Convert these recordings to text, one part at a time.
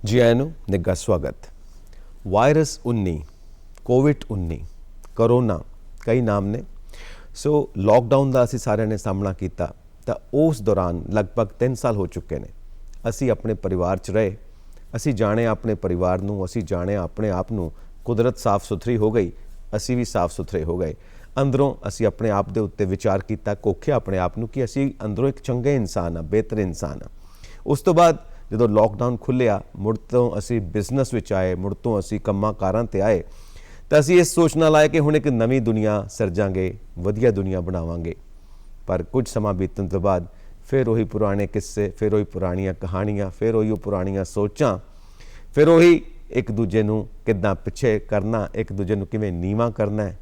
जी ion ਨੂੰ ਨਿੱਘਾ ਸਵਾਗਤ। ਵਾਇਰਸ 19 ਕੋਵਿਡ-19 ਕਰੋਨਾ ਕਈ ਨਾਮ ਨੇ। ਸੋ ਲੋਕਡਾਊਨ ਦਾ ਅਸੀਂ ਸਾਰਿਆਂ ਨੇ ਸਾਹਮਣਾ ਕੀਤਾ ਤਾਂ ਉਸ ਦੌਰਾਨ ਲਗਭਗ 3 ਸਾਲ ਹੋ ਚੁੱਕੇ ਨੇ। ਅਸੀਂ ਆਪਣੇ ਪਰਿਵਾਰ 'ਚ ਰਹੇ, ਅਸੀਂ ਜਾਣੇ ਆਪਣੇ ਪਰਿਵਾਰ ਨੂੰ, ਅਸੀਂ ਜਾਣੇ ਆਪਣੇ ਆਪ ਨੂੰ। ਕੁਦਰਤ ਸਾਫ਼ ਸੁਥਰੀ ਹੋ ਗਈ, ਅਸੀਂ ਵੀ ਸਾਫ਼ ਸੁਥਰੇ ਹੋ ਗਏ। ਅੰਦਰੋਂ ਅਸੀਂ ਆਪਣੇ ਆਪ ਦੇ ਉੱਤੇ ਵਿਚਾਰ ਕੀਤਾ, ਕੋਖਿਆ ਆਪਣੇ ਆਪ ਨੂੰ ਕਿ ਅਸੀਂ ਅੰਦਰੋਂ ਇੱਕ ਚੰਗੇ ਇਨਸਾਨ ਆ, ਬਿਹਤਰ ਇਨਸਾਨ ਆ। ਉਸ ਤੋਂ ਬਾਅਦ ਜਦੋਂ ਲੋਕਡਾਊਨ ਖੁੱਲ੍ਹਿਆ, ਮੁੜ ਤੋਂ ਅਸੀਂ ਬਿਜ਼ਨਸ ਵਿੱਚ ਆਏ, ਮੁੜ ਤੋਂ ਅਸੀਂ ਕੰਮਾਂ ਕਾਰਾਂ 'ਤੇ ਆਏ ਤਾਂ ਅਸੀਂ ਇਸ ਸੋਚ ਨਾਲ ਆਏ ਕਿ ਹੁਣ ਇੱਕ ਨਵੀਂ ਦੁਨੀਆ ਸਿਰਜਾਂਗੇ, ਵਧੀਆ ਦੁਨੀਆ ਬਣਾਵਾਂਗੇ। ਪਰ ਕੁਝ ਸਮਾਂ ਬੀਤਣ ਤੋਂ ਬਾਅਦ ਫਿਰ ਉਹੀ ਪੁਰਾਣੇ ਕਿੱਸੇ, ਫਿਰ ਉਹੀ ਪੁਰਾਣੀਆਂ ਕਹਾਣੀਆਂ, ਫਿਰ ਉਹੀ ਪੁਰਾਣੀਆਂ ਸੋਚਾਂ, ਫਿਰ ਉਹੀ ਇੱਕ ਦੂਜੇ ਨੂੰ ਕਿੱਦਾਂ ਪਿੱਛੇ ਕਰਨਾ, ਇੱਕ ਦੂਜੇ ਨੂੰ ਕਿਵੇਂ ਨੀਵਾਂ ਕਰਨਾ,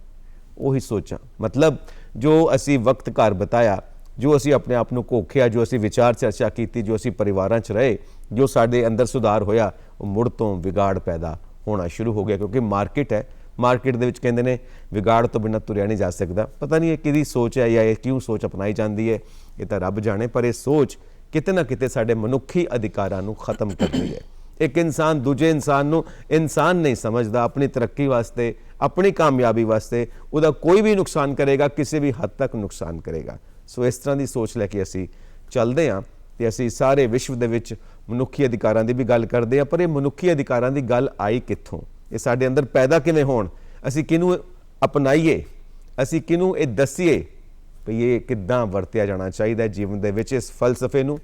ਉਹੀ ਸੋਚਾਂ। ਮਤਲਬ ਜੋ ਅਸੀਂ ਵਕਤ ਘਰ ਬਿਤਾਇਆ, ਜੋ ਅਸੀਂ ਆਪਣੇ ਆਪ ਨੂੰ ਘੋਖਿਆ, ਜੋ ਅਸੀਂ ਵਿਚਾਰ ਚਰਚਾ ਕੀਤੀ, ਜੋ ਅਸੀਂ ਪਰਿਵਾਰਾਂ 'ਚ ਰਹੇ, ਜੋ ਸਾਡੇ ਅੰਦਰ ਸੁਧਾਰ ਹੋਇਆ, ਉਹ ਮੁੜ ਤੋਂ ਵਿਗਾੜ ਪੈਦਾ ਹੋਣਾ ਸ਼ੁਰੂ ਹੋ ਗਿਆ। ਕਿਉਂਕਿ ਮਾਰਕੀਟ ਹੈ, ਮਾਰਕੀਟ ਦੇ ਵਿੱਚ ਕਹਿੰਦੇ ਨੇ ਵਿਗਾੜ ਤੋਂ ਬਿਨਾਂ ਤੁਰਿਆ ਨਹੀਂ ਜਾ ਸਕਦਾ। ਪਤਾ ਨਹੀਂ ਇਹ ਕਿਹਦੀ ਸੋਚ ਹੈ ਜਾਂ ਇਹ ਕਿਉਂ ਸੋਚ ਅਪਣਾਈ ਜਾਂਦੀ ਹੈ, ਇਹ ਤਾਂ ਰੱਬ ਜਾਣੇ। ਪਰ ਇਹ ਸੋਚ ਕਿਤੇ ਨਾ ਕਿਤੇ ਸਾਡੇ ਮਨੁੱਖੀ ਅਧਿਕਾਰਾਂ ਨੂੰ ਖਤਮ ਕਰਦੀ ਹੈ। ਇੱਕ ਇਨਸਾਨ ਦੂਜੇ ਇਨਸਾਨ ਨੂੰ ਇਨਸਾਨ ਨਹੀਂ ਸਮਝਦਾ। ਆਪਣੀ ਤਰੱਕੀ ਵਾਸਤੇ, ਆਪਣੀ ਕਾਮਯਾਬੀ ਵਾਸਤੇ ਉਹਦਾ ਕੋਈ ਵੀ ਨੁਕਸਾਨ ਕਰੇਗਾ, ਕਿਸੇ ਵੀ ਹੱਦ ਤੱਕ ਨੁਕਸਾਨ ਕਰੇਗਾ। ਸੋ ਇਸ ਤਰ੍ਹਾਂ ਦੀ ਸੋਚ ਲੈ ਕੇ ਅਸੀਂ ਚੱਲਦੇ ਹਾਂ ਅਤੇ ਅਸੀਂ ਸਾਰੇ ਵਿਸ਼ਵ ਦੇ ਵਿੱਚ ਮਨੁੱਖੀ ਅਧਿਕਾਰਾਂ ਦੀ ਵੀ ਗੱਲ ਕਰਦੇ ਹਾਂ। ਪਰ ਇਹ ਮਨੁੱਖੀ ਅਧਿਕਾਰਾਂ ਦੀ ਗੱਲ ਆਈ ਕਿੱਥੋਂ? ਇਹ ਸਾਡੇ ਅੰਦਰ ਪੈਦਾ ਕਿਵੇਂ ਹੋਣ? ਅਸੀਂ ਕਿਹਨੂੰ ਅਪਣਾਈਏ? ਅਸੀਂ ਕਿਹਨੂੰ ਇਹ ਦੱਸੀਏ ਵੀ ਇਹ ਕਿੱਦਾਂ ਵਰਤਿਆ ਜਾਣਾ ਚਾਹੀਦਾ ਜੀਵਨ ਦੇ ਵਿੱਚ, ਇਸ ਫਲਸਫੇ ਨੂੰ,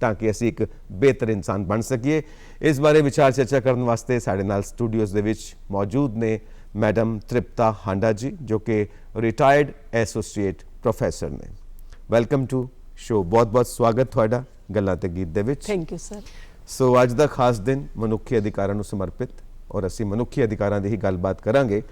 ਤਾਂ ਕਿ ਅਸੀਂ ਇੱਕ ਬਿਹਤਰ ਇਨਸਾਨ ਬਣ ਸਕੀਏ। ਇਸ ਬਾਰੇ ਵਿਚਾਰ ਚਰਚਾ ਕਰਨ ਵਾਸਤੇ ਸਾਡੇ ਨਾਲ ਸਟੂਡੀਓਜ਼ ਦੇ ਵਿੱਚ ਮੌਜੂਦ ਨੇ ਮੈਡਮ ਤ੍ਰਿਪਤਾ ਹਾਂਡਾ ਜੀ, ਜੋ ਕਿ ਰਿਟਾਇਰਡ ਐਸੋਸੀਏਟ ਪ੍ਰੋਫੈਸਰ ਨੇ। Welcome to show. ਬਹੁਤ ਬਹੁਤ ਸਵਾਗਤ ਤੁਹਾਡਾ ਗੱਲਾਂ ਤੇ ਗੀਤ ਦੇ ਵਿੱਚ। Thank you sir. ਸੋ ਅੱਜ ਦਾ ਖਾਸ ਦਿਨ ਮਨੁੱਖੀ ਅਧਿਕਾਰਾਂ ਨੂੰ ਸਮਰਪਿਤ, ਔਰ ਅਸੀਂ ਮਨੁੱਖੀ ਅਧਿਕਾਰਾਂ ਦੀ ਹੀ ਗੱਲਬਾਤ ਕਰਾਂਗੇ।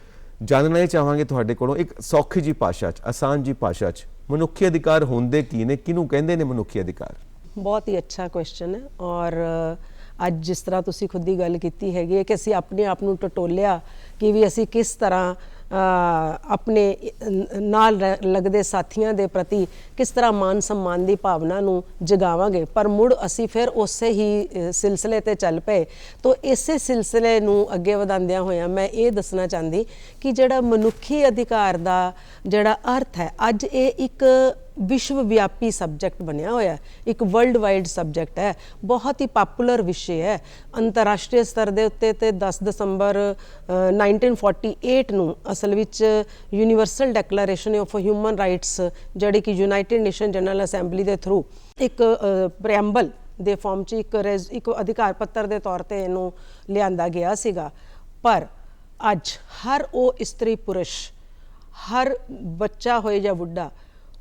ਜਾਣਨਾ ਇਹ ਚਾਹਾਂਗੇ ਤੁਹਾਡੇ ਕੋਲੋਂ ਇੱਕ ਸੌਖੀ ਜੀ ਭਾਸ਼ਾ 'ਚ, ਆਸਾਨ ਜੀ ਭਾਸ਼ਾ 'ਚ, ਮਨੁੱਖੀ ਅਧਿਕਾਰ ਹੁੰਦੇ ਕੀ ਨੇ, ਕਿਹਨੂੰ ਕਹਿੰਦੇ ਨੇ ਮਨੁੱਖੀ ਅਧਿਕਾਰ? ਬਹੁਤ ਹੀ ਅੱਛਾ ਕੁਐਸਚਨ ਹੈ। ਔਰ ਅੱਜ ਜਿਸ ਤਰ੍ਹਾਂ ਤੁਸੀਂ ਖੁਦ ਦੀ ਗੱਲ ਕੀਤੀ ਹੈਗੀ ਹੈ ਕਿ ਅਸੀਂ ਆਪਣੇ ਆਪ ਨੂੰ ਟਟੋਲਿਆ ਕਿ ਵੀ ਅਸੀਂ ਕਿਸ ਤਰ੍ਹਾਂ ਆਪਣੇ ਨਾਲ ਲੱਗਦੇ ਸਾਥੀਆਂ ਦੇ ਪ੍ਰਤੀ ਕਿਸ ਤਰ੍ਹਾਂ ਮਾਨ ਸਨਮਾਨ ਦੀ ਭਾਵਨਾ ਨੂੰ ਜਗਾਵਾਂਗੇ, ਪਰ ਮੁੜ ਅਸੀਂ ਫਿਰ ਉਸੇ ਹੀ ਸਿਲਸਿਲੇ 'ਤੇ ਚੱਲ ਪਏ। ਤਾਂ ਇਸੇ ਸਿਲਸਿਲੇ ਨੂੰ ਅੱਗੇ ਵਧਾਉਂਦਿਆਂ ਹੋਇਆਂ ਮੈਂ ਇਹ ਦੱਸਣਾ ਚਾਹੁੰਦੀ ਕਿ ਜਿਹੜਾ ਮਨੁੱਖੀ ਅਧਿਕਾਰ ਦਾ ਜਿਹੜਾ ਅਰਥ ਹੈ, ਅੱਜ ਇਹ ਇੱਕ ਵਿਸ਼ਵ ਵਿਆਪੀ ਸਬਜੈਕਟ ਬਣਿਆ ਹੋਇਆ, ਇੱਕ ਵਰਲਡ ਵਾਈਡ ਸਬਜੈਕਟ ਹੈ, ਬਹੁਤ ਹੀ ਪਾਪੂਲਰ ਵਿਸ਼ੇ ਹੈ। ਅੰਤਰਰਾਸ਼ਟਰੀ ਸਤਰ ਦੇ ਉੱਤੇ ਤੇ 10 ਦਸੰਬਰ 1948 ਨੂੰ ਅਸਲ ਵਿੱਚ universal declaration of human rights, ਜਿਹੜੀ ਕਿ ਯੂਨਾਈਟਿਡ ਨੇਸ਼ਨ ਜਨਰਲ ਅਸੈਂਬਲੀ ਦੇ ਥਰੂ ਇੱਕ ਪ੍ਰੈਂਬਲ ਦੇ ਫਾਰਮ 'ਚ ਇੱਕ ਅਧਿਕਾਰ ਪੱਤਰ ਦੇ ਤੌਰ 'ਤੇ ਇਹਨੂੰ ਲਿਆਂਦਾ ਗਿਆ ਸੀਗਾ। ਪਰ ਅੱਜ ਹਰ ਉਹ ਇਸਤਰੀ ਪੁਰਸ਼, ਹਰ ਬੱਚਾ ਹੋਏ ਜਾਂ ਬੁੱਢਾ,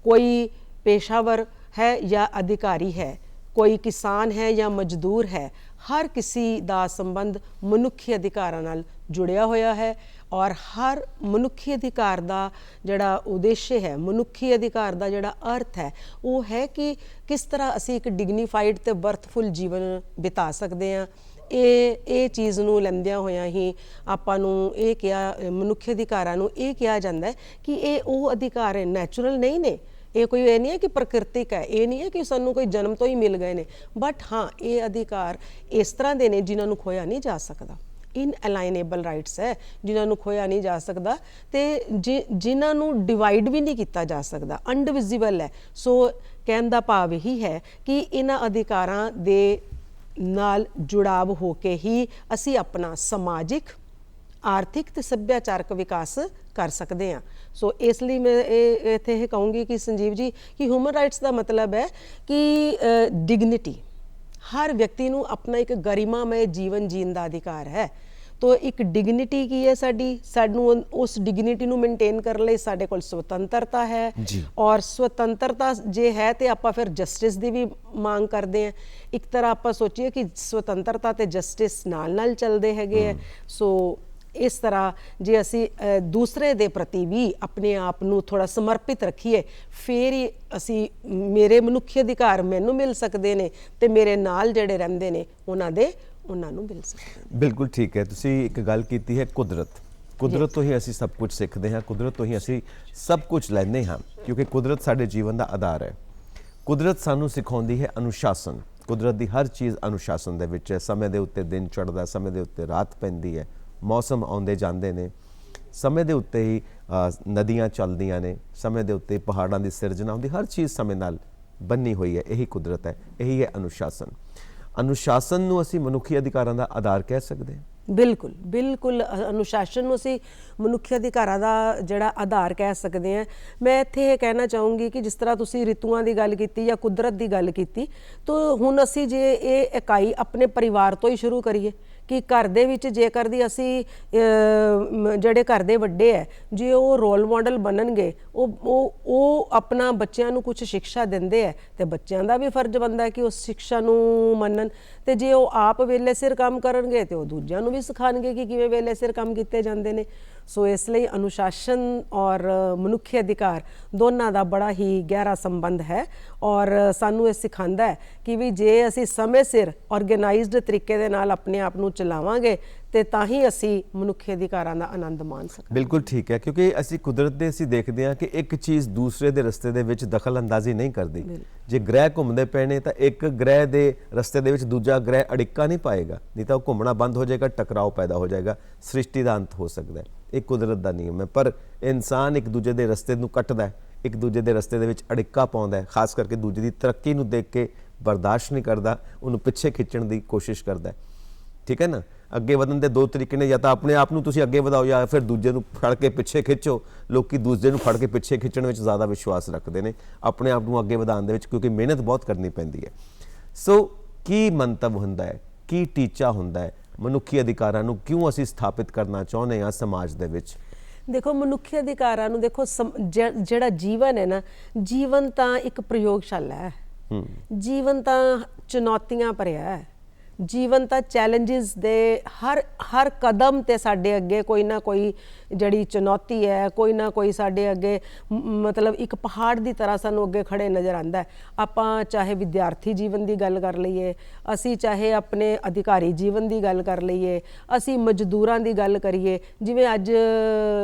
ਕੋਈ ਪੇਸ਼ਾਵਰ ਹੈ ਜਾਂ ਅਧਿਕਾਰੀ ਹੈ, ਕੋਈ ਕਿਸਾਨ ਹੈ ਜਾਂ ਮਜ਼ਦੂਰ ਹੈ, ਹਰ ਕਿਸੇ ਦਾ ਸੰਬੰਧ ਮਨੁੱਖੀ ਅਧਿਕਾਰਾਂ ਨਾਲ ਜੁੜਿਆ ਹੋਇਆ ਹੈ। ਔਰ ਹਰ ਮਨੁੱਖੀ ਅਧਿਕਾਰ ਦਾ ਜਿਹੜਾ ਉਦੇਸ਼ ਹੈ, ਮਨੁੱਖੀ ਅਧਿਕਾਰ ਦਾ ਜਿਹੜਾ ਅਰਥ ਹੈ, ਉਹ ਹੈ ਕਿ ਕਿਸ ਤਰ੍ਹਾਂ ਅਸੀਂ ਇੱਕ ਡਿਗਨੀਫਾਈਡ ਅਤੇ ਬਰਥਫੁਲ ਜੀਵਨ ਬਿਤਾ ਸਕਦੇ ਹਾਂ। ਇਹ ਚੀਜ਼ ਨੂੰ ਲੈਂਦਿਆਂ ਹੋਇਆਂ ਹੀ ਆਪਾਂ ਨੂੰ ਇਹ ਕਿਹਾ, ਮਨੁੱਖੀ ਅਧਿਕਾਰਾਂ ਨੂੰ ਇਹ ਕਿਹਾ ਜਾਂਦਾ ਹੈ ਕਿ ਇਹ ਉਹ ਅਧਿਕਾਰ ਹੈ, ਨੈਚੁਰਲ ਨਹੀਂ ਨੇ। ਇਹ ਕੋਈ ਇਹ ਨਹੀਂ ਹੈ ਕਿ ਪ੍ਰਕਿਰਤਿਕ ਹੈ, ਇਹ ਨਹੀਂ ਹੈ ਕਿ ਸਾਨੂੰ ਕੋਈ ਜਨਮ ਤੋਂ ਹੀ ਮਿਲ ਗਏ ਨੇ। ਬਟ ਹਾਂ, ਇਹ ਅਧਿਕਾਰ ਇਸ ਤਰ੍ਹਾਂ ਦੇ ਨੇ ਜਿਨ੍ਹਾਂ ਨੂੰ ਖੋਇਆ ਨਹੀਂ ਜਾ ਸਕਦਾ। ਇਨਅਲਾਈਨੇਬਲ ਰਾਈਟਸ ਹੈ, ਜਿਨ੍ਹਾਂ ਨੂੰ ਖੋਇਆ ਨਹੀਂ ਜਾ ਸਕਦਾ ਅਤੇ ਜਿਨ੍ਹਾਂ ਨੂੰ ਡਿਵਾਈਡ ਵੀ ਨਹੀਂ ਕੀਤਾ ਜਾ ਸਕਦਾ, ਅਨਡਿਵਿਜ਼ੀਬਲ ਹੈ। ਸੋ ਕਹਿਣ ਦਾ ਭਾਵ ਇਹੀ ਹੈ ਕਿ ਇਹਨਾਂ ਅਧਿਕਾਰਾਂ ਦੇ ਨਾਲ ਜੁੜਾਵ ਹੋ ਕੇ ਹੀ ਅਸੀਂ ਆਪਣਾ ਸਮਾਜਿਕ, ਆਰਥਿਕ ਅਤੇ ਸੱਭਿਆਚਾਰਕ ਵਿਕਾਸ ਕਰ ਸਕਦੇ ਹਾਂ। ਸੋ ਇਸ ਲਈ ਮੈਂ ਇੱਥੇ ਇਹ ਕਹੂੰਗੀ ਕਿ ਸੰਜੀਵ ਜੀ, ਕਿ ਹਿਊਮਨ ਰਾਈਟਸ ਦਾ ਮਤਲਬ ਹੈ ਕਿ ਡਿਗਨਿਟੀ, ਹਰ ਵਿਅਕਤੀ ਨੂੰ ਆਪਣਾ ਇੱਕ ਗਰਿਮਾਮय ਜੀਵਨ ਜੀਣ ਦਾ ਅਧਿਕਾਰ ਹੈ। ਤੋ ਇੱਕ ਡਿਗਨਿਟੀ ਕੀ ਹੈ ਸਾਡੀ, ਸਾਨੂੰ ਉਸ ਡਿਗਨਿਟੀ ਨੂੰ ਮੇਨਟੇਨ ਕਰਨ ਲਈ ਸਾਡੇ ਕੋਲ ਸੁਤੰਤਰਤਾ ਹੈ। ਔਰ ਸੁਤੰਤਰਤਾ ਜੇ ਹੈ ਤੇ ਆਪਾਂ ਫਿਰ ਜਸਟਿਸ ਦੀ ਵੀ ਮੰਗ ਕਰਦੇ ਹਾਂ। ਇੱਕ ਤਰ੍ਹਾਂ ਆਪਾਂ ਸੋਚੀਏ ਕਿ ਸੁਤੰਤਰਤਾ ਤੇ ਜਸਟਿਸ ਨਾਲ ਨਾਲ ਚੱਲਦੇ ਹੈਗੇ ਹੈ। ਸੋ ਇਸ ਤਰ੍ਹਾਂ ਜੇ ਅਸੀਂ ਦੂਸਰੇ ਦੇ ਪ੍ਰਤੀ ਵੀ ਆਪਣੇ ਆਪ ਨੂੰ ਥੋੜ੍ਹਾ ਸਮਰਪਿਤ ਰੱਖੀਏ, ਫਿਰ ਹੀ ਅਸੀਂ, ਮੇਰੇ ਮਨੁੱਖੀ ਅਧਿਕਾਰ ਮੈਨੂੰ ਮਿਲ ਸਕਦੇ ਨੇ ਅਤੇ ਮੇਰੇ ਨਾਲ ਜਿਹੜੇ ਰਹਿੰਦੇ ਨੇ ਉਹਨਾਂ ਨੂੰ ਮਿਲ ਸਕਦੇ ਨੇ। ਬਿਲਕੁਲ ਠੀਕ ਹੈ। ਤੁਸੀਂ ਇੱਕ ਗੱਲ ਕੀਤੀ ਹੈ ਕੁਦਰਤ ਤੋਂ ਹੀ ਅਸੀਂ ਸਭ ਕੁਝ ਸਿੱਖਦੇ ਹਾਂ, ਕੁਦਰਤ ਤੋਂ ਹੀ ਅਸੀਂ ਸਭ ਕੁਝ ਲੈਂਦੇ ਹਾਂ, ਕਿਉਂਕਿ ਕੁਦਰਤ ਸਾਡੇ ਜੀਵਨ ਦਾ ਆਧਾਰ ਹੈ। ਕੁਦਰਤ ਸਾਨੂੰ ਸਿਖਾਉਂਦੀ ਹੈ ਅਨੁਸ਼ਾਸਨ, ਕੁਦਰਤ ਦੀ ਹਰ ਚੀਜ਼ ਅਨੁਸ਼ਾਸਨ ਦੇ ਵਿੱਚ ਹੈ। ਸਮੇਂ ਦੇ ਉੱਤੇ ਦਿਨ ਚੜ੍ਹਦਾ, ਸਮੇਂ ਦੇ ਉੱਤੇ ਰਾਤ ਪੈਂਦੀ ਹੈ, ਮੌਸਮ ਆਉਂਦੇ ਜਾਂਦੇ ਨੇ, ਸਮੇਂ ਦੇ ਉੱਤੇ ਹੀ ਨਦੀਆਂ ਚੱਲਦੀਆਂ ਨੇ, ਸਮੇਂ ਦੇ ਉੱਤੇ ਪਹਾੜਾਂ ਦੀ ਸਿਰਜਣਾ ਹੁੰਦੀ, ਹਰ ਚੀਜ਼ ਸਮੇਂ ਨਾਲ ਬੰਨੀ ਹੋਈ ਹੈ। ਇਹੀ ਕੁਦਰਤ ਹੈ, ਇਹੀ ਹੈ ਅਨੁਸ਼ਾਸਨ। ਅਨੁਸ਼ਾਸਨ ਨੂੰ ਅਸੀਂ ਮਨੁੱਖੀ ਅਧਿਕਾਰਾਂ ਦਾ ਆਧਾਰ ਕਹਿ ਸਕਦੇ ਹਾਂ। ਬਿਲਕੁਲ ਬਿਲਕੁਲ ਅਨੁਸ਼ਾਸਨ ਨੂੰ ਅਸੀਂ ਮਨੁੱਖੀ ਅਧਿਕਾਰਾਂ ਦਾ ਜਿਹੜਾ ਆਧਾਰ ਕਹਿ ਸਕਦੇ ਹਾਂ। ਮੈਂ ਇੱਥੇ ਇਹ ਕਹਿਣਾ ਚਾਹੂੰਗੀ ਕਿ ਜਿਸ ਤਰ੍ਹਾਂ ਤੁਸੀਂ ਰਿਤੂਆਂ ਦੀ ਗੱਲ ਕੀਤੀ ਜਾਂ ਕੁਦਰਤ ਦੀ ਗੱਲ ਕੀਤੀ, ਤਾਂ ਹੁਣ ਅਸੀਂ ਜੇ ਇਹ ਇਕਾਈ ਆਪਣੇ ਪਰਿਵਾਰ ਤੋਂ ਹੀ ਸ਼ੁਰੂ ਕਰੀਏ ਕਿ ਘਰ ਦੇ ਵਿੱਚ ਜੇਕਰ ਦੀ ਅਸੀਂ ਜਿਹੜੇ ਘਰ ਦੇ ਵੱਡੇ ਹੈ ਜੇ ਉਹ ਰੋਲ ਮਾਡਲ ਬਣਨਗੇ, ਉਹ ਆਪਣਾ ਬੱਚਿਆਂ ਨੂੰ ਕੁਝ ਸਿੱਖਿਆ ਦਿੰਦੇ ਹੈ, ਤੇ ਬੱਚਿਆਂ ਦਾ ਵੀ ਫਰਜ਼ ਬਣਦਾ ਹੈ ਕਿ ਉਸ ਸਿੱਖਿਆ ਨੂੰ ਮੰਨਣ। ਤੇ ਜੇ ਉਹ ਆਪ ਵੇਲੇ ਸਿਰ ਕੰਮ ਕਰਨਗੇ ਤੇ ਉਹ ਦੂਜਿਆਂ ਨੂੰ ਵੀ ਸਿਖਾਉਣਗੇ ਕਿ ਕਿਵੇਂ ਵੇਲੇ ਸਿਰ ਕੰਮ ਕੀਤੇ ਜਾਂਦੇ ਨੇ। ਸੋ ਇਸ ਲਈ ਅਨੁਸ਼ਾਸਨ ਔਰ ਮਨੁੱਖੀ ਅਧਿਕਾਰ ਦੋਨਾਂ ਦਾ ਬੜਾ ਹੀ ਗਹਿਰਾ ਸੰਬੰਧ ਹੈ, ਔਰ ਸਾਨੂੰ ਇਹ ਸਿਖਾਉਂਦਾ ਹੈ ਕਿ ਵੀ ਜੇ ਅਸੀਂ ਸਮੇਂ ਸਿਰ ਆਰਗੇਨਾਈਜ਼ਡ ਤਰੀਕੇ ਦੇ ਨਾਲ ਆਪਣੇ ਆਪ ਨੂੰ ਚਲਾਵਾਂਗੇ ਤੇ ਤਾਂ ਹੀ ਅਸੀਂ ਮਨੁੱਖੀ ਅਧਿਕਾਰਾਂ ਦਾ ਆਨੰਦ ਮਾਣ ਸਕਾਂਗੇ। ਬਿਲਕੁਲ ਠੀਕ ਹੈ, ਕਿਉਂਕਿ ਅਸੀਂ ਕੁਦਰਤ ਦੇ ਅਸੀਂ ਦੇਖਦੇ ਹਾਂ ਕਿ ਇੱਕ ਚੀਜ਼ ਦੂਸਰੇ ਦੇ ਰਸਤੇ ਦੇ ਵਿੱਚ ਦਖਲ ਅੰਦਾਜ਼ੀ ਨਹੀਂ ਕਰਦੀ। ਜੇ ਗ੍ਰਹਿ ਘੁੰਮਦੇ ਪਏ ਨੇ ਤਾਂ ਇੱਕ ਗ੍ਰਹਿ ਦੇ ਰਸਤੇ ਦੇ ਵਿੱਚ ਦੂਜਾ ਗ੍ਰਹਿ ਅੜਿੱਕਾ ਨਹੀਂ ਪਾਏਗਾ, ਨਹੀਂ ਤਾਂ ਉਹ ਘੁੰਮਣਾ ਬੰਦ ਹੋ ਜਾਏਗਾ, ਟਕਰਾਓ ਪੈਦਾ ਹੋ ਜਾਏਗਾ, ਸ੍ਰਿਸ਼ਟੀ ਦਾ ਅੰਤ ਹੋ ਸਕਦਾ ਹੈ। ਇਹ ਕੁਦਰਤ ਦਾ ਨਿਯਮ ਹੈ। ਪਰ ਇਨਸਾਨ ਇੱਕ ਦੂਜੇ ਦੇ ਰਸਤੇ ਨੂੰ ਕੱਟਦਾ ਹੈ, ਇੱਕ ਦੂਜੇ ਦੇ ਰਸਤੇ ਦੇ ਵਿੱਚ ਅੜਿੱਕਾ ਪਾਉਂਦਾ ਹੈ, ਖਾਸ ਕਰਕੇ ਦੂਜੇ ਦੀ ਤਰੱਕੀ ਨੂੰ ਦੇਖ ਕੇ ਬਰਦਾਸ਼ਤ ਨਹੀਂ ਕਰਦਾ, ਉਹਨੂੰ ਪਿੱਛੇ ਖਿੱਚਣ ਦੀ ਕੋਸ਼ਿਸ਼ ਕਰਦਾ ਹੈ। ਠੀਕ ਹੈ ਨਾ। ਅੱਗੇ ਵਧਣ ਦੇ ਦੋ ਤਰੀਕੇ ਨੇ, ਜਾਂ ਤਾਂ ਆਪਣੇ ਆਪ ਨੂੰ ਤੁਸੀਂ ਅੱਗੇ ਵਧਾਓ ਜਾਂ ਫਿਰ ਦੂਜੇ ਨੂੰ ਫੜ ਕੇ ਪਿੱਛੇ ਖਿੱਚੋ। ਲੋਕੀ ਦੂਜੇ ਨੂੰ ਫੜ ਕੇ ਪਿੱਛੇ ਖਿੱਚਣ ਵਿੱਚ ਜ਼ਿਆਦਾ ਵਿਸ਼ਵਾਸ ਰੱਖਦੇ ਨੇ, ਆਪਣੇ ਆਪ ਨੂੰ ਅੱਗੇ ਵਧਾਉਣ ਦੇ ਵਿੱਚ ਕਿਉਂਕਿ ਮਿਹਨਤ ਬਹੁਤ ਕਰਨੀ ਪੈਂਦੀ ਹੈ। ਸੋ ਕੀ ਮੰਤਵ ਹੁੰਦਾ ਹੈ, ਕੀ ਟੀਚਾ ਹੁੰਦਾ ਹੈ, ਮਨੁੱਖੀ ਅਧਿਕਾਰਾਂ ਨੂੰ ਕਿਉਂ ਅਸੀਂ ਸਥਾਪਿਤ ਕਰਨਾ ਚਾਹੁੰਦੇ ਹਾਂ ਸਮਾਜ ਦੇ ਵਿੱਚ? ਦੇਖੋ, ਮਨੁੱਖੀ ਅਧਿਕਾਰਾਂ ਨੂੰ ਦੇਖੋ, ਜਿਹੜਾ ਜੀਵਨ ਹੈ ਨਾ, ਜੀਵਨ ਤਾਂ ਇੱਕ ਪ੍ਰਯੋਗਸ਼ਾਲਾ ਹੈ। ਜੀਵਨ ਤਾਂ ਚੁਣੌਤੀਆਂ ਭਰਿਆ ਹੈ। ਜੀਵਨ ਤਾਂ ਚੈਲੰਜਸ ਦੇ ਹਰ ਕਦਮ ਤੇ ਸਾਡੇ ਅੱਗੇ ਕੋਈ ਨਾ ਕੋਈ ਜਿਹੜੀ ਚੁਣੌਤੀ ਹੈ, ਕੋਈ ਨਾ ਕੋਈ ਸਾਡੇ ਅੱਗੇ ਮਤਲਬ ਇੱਕ ਪਹਾੜ ਦੀ ਤਰ੍ਹਾਂ ਸਾਨੂੰ ਅੱਗੇ ਖੜੇ ਨਜ਼ਰ ਆਉਂਦਾ ਹੈ। ਆਪਾਂ ਚਾਹੇ ਵਿਦਿਆਰਥੀ ਜੀਵਨ ਦੀ ਗੱਲ ਕਰ ਲਈਏ, ਅਸੀਂ ਚਾਹੇ ਆਪਣੇ ਅਧਿਕਾਰੀ ਜੀਵਨ ਦੀ ਗੱਲ ਕਰ ਲਈਏ, ਅਸੀਂ ਮਜ਼ਦੂਰਾਂ ਦੀ ਗੱਲ ਕਰੀਏ। ਜਿਵੇਂ ਅੱਜ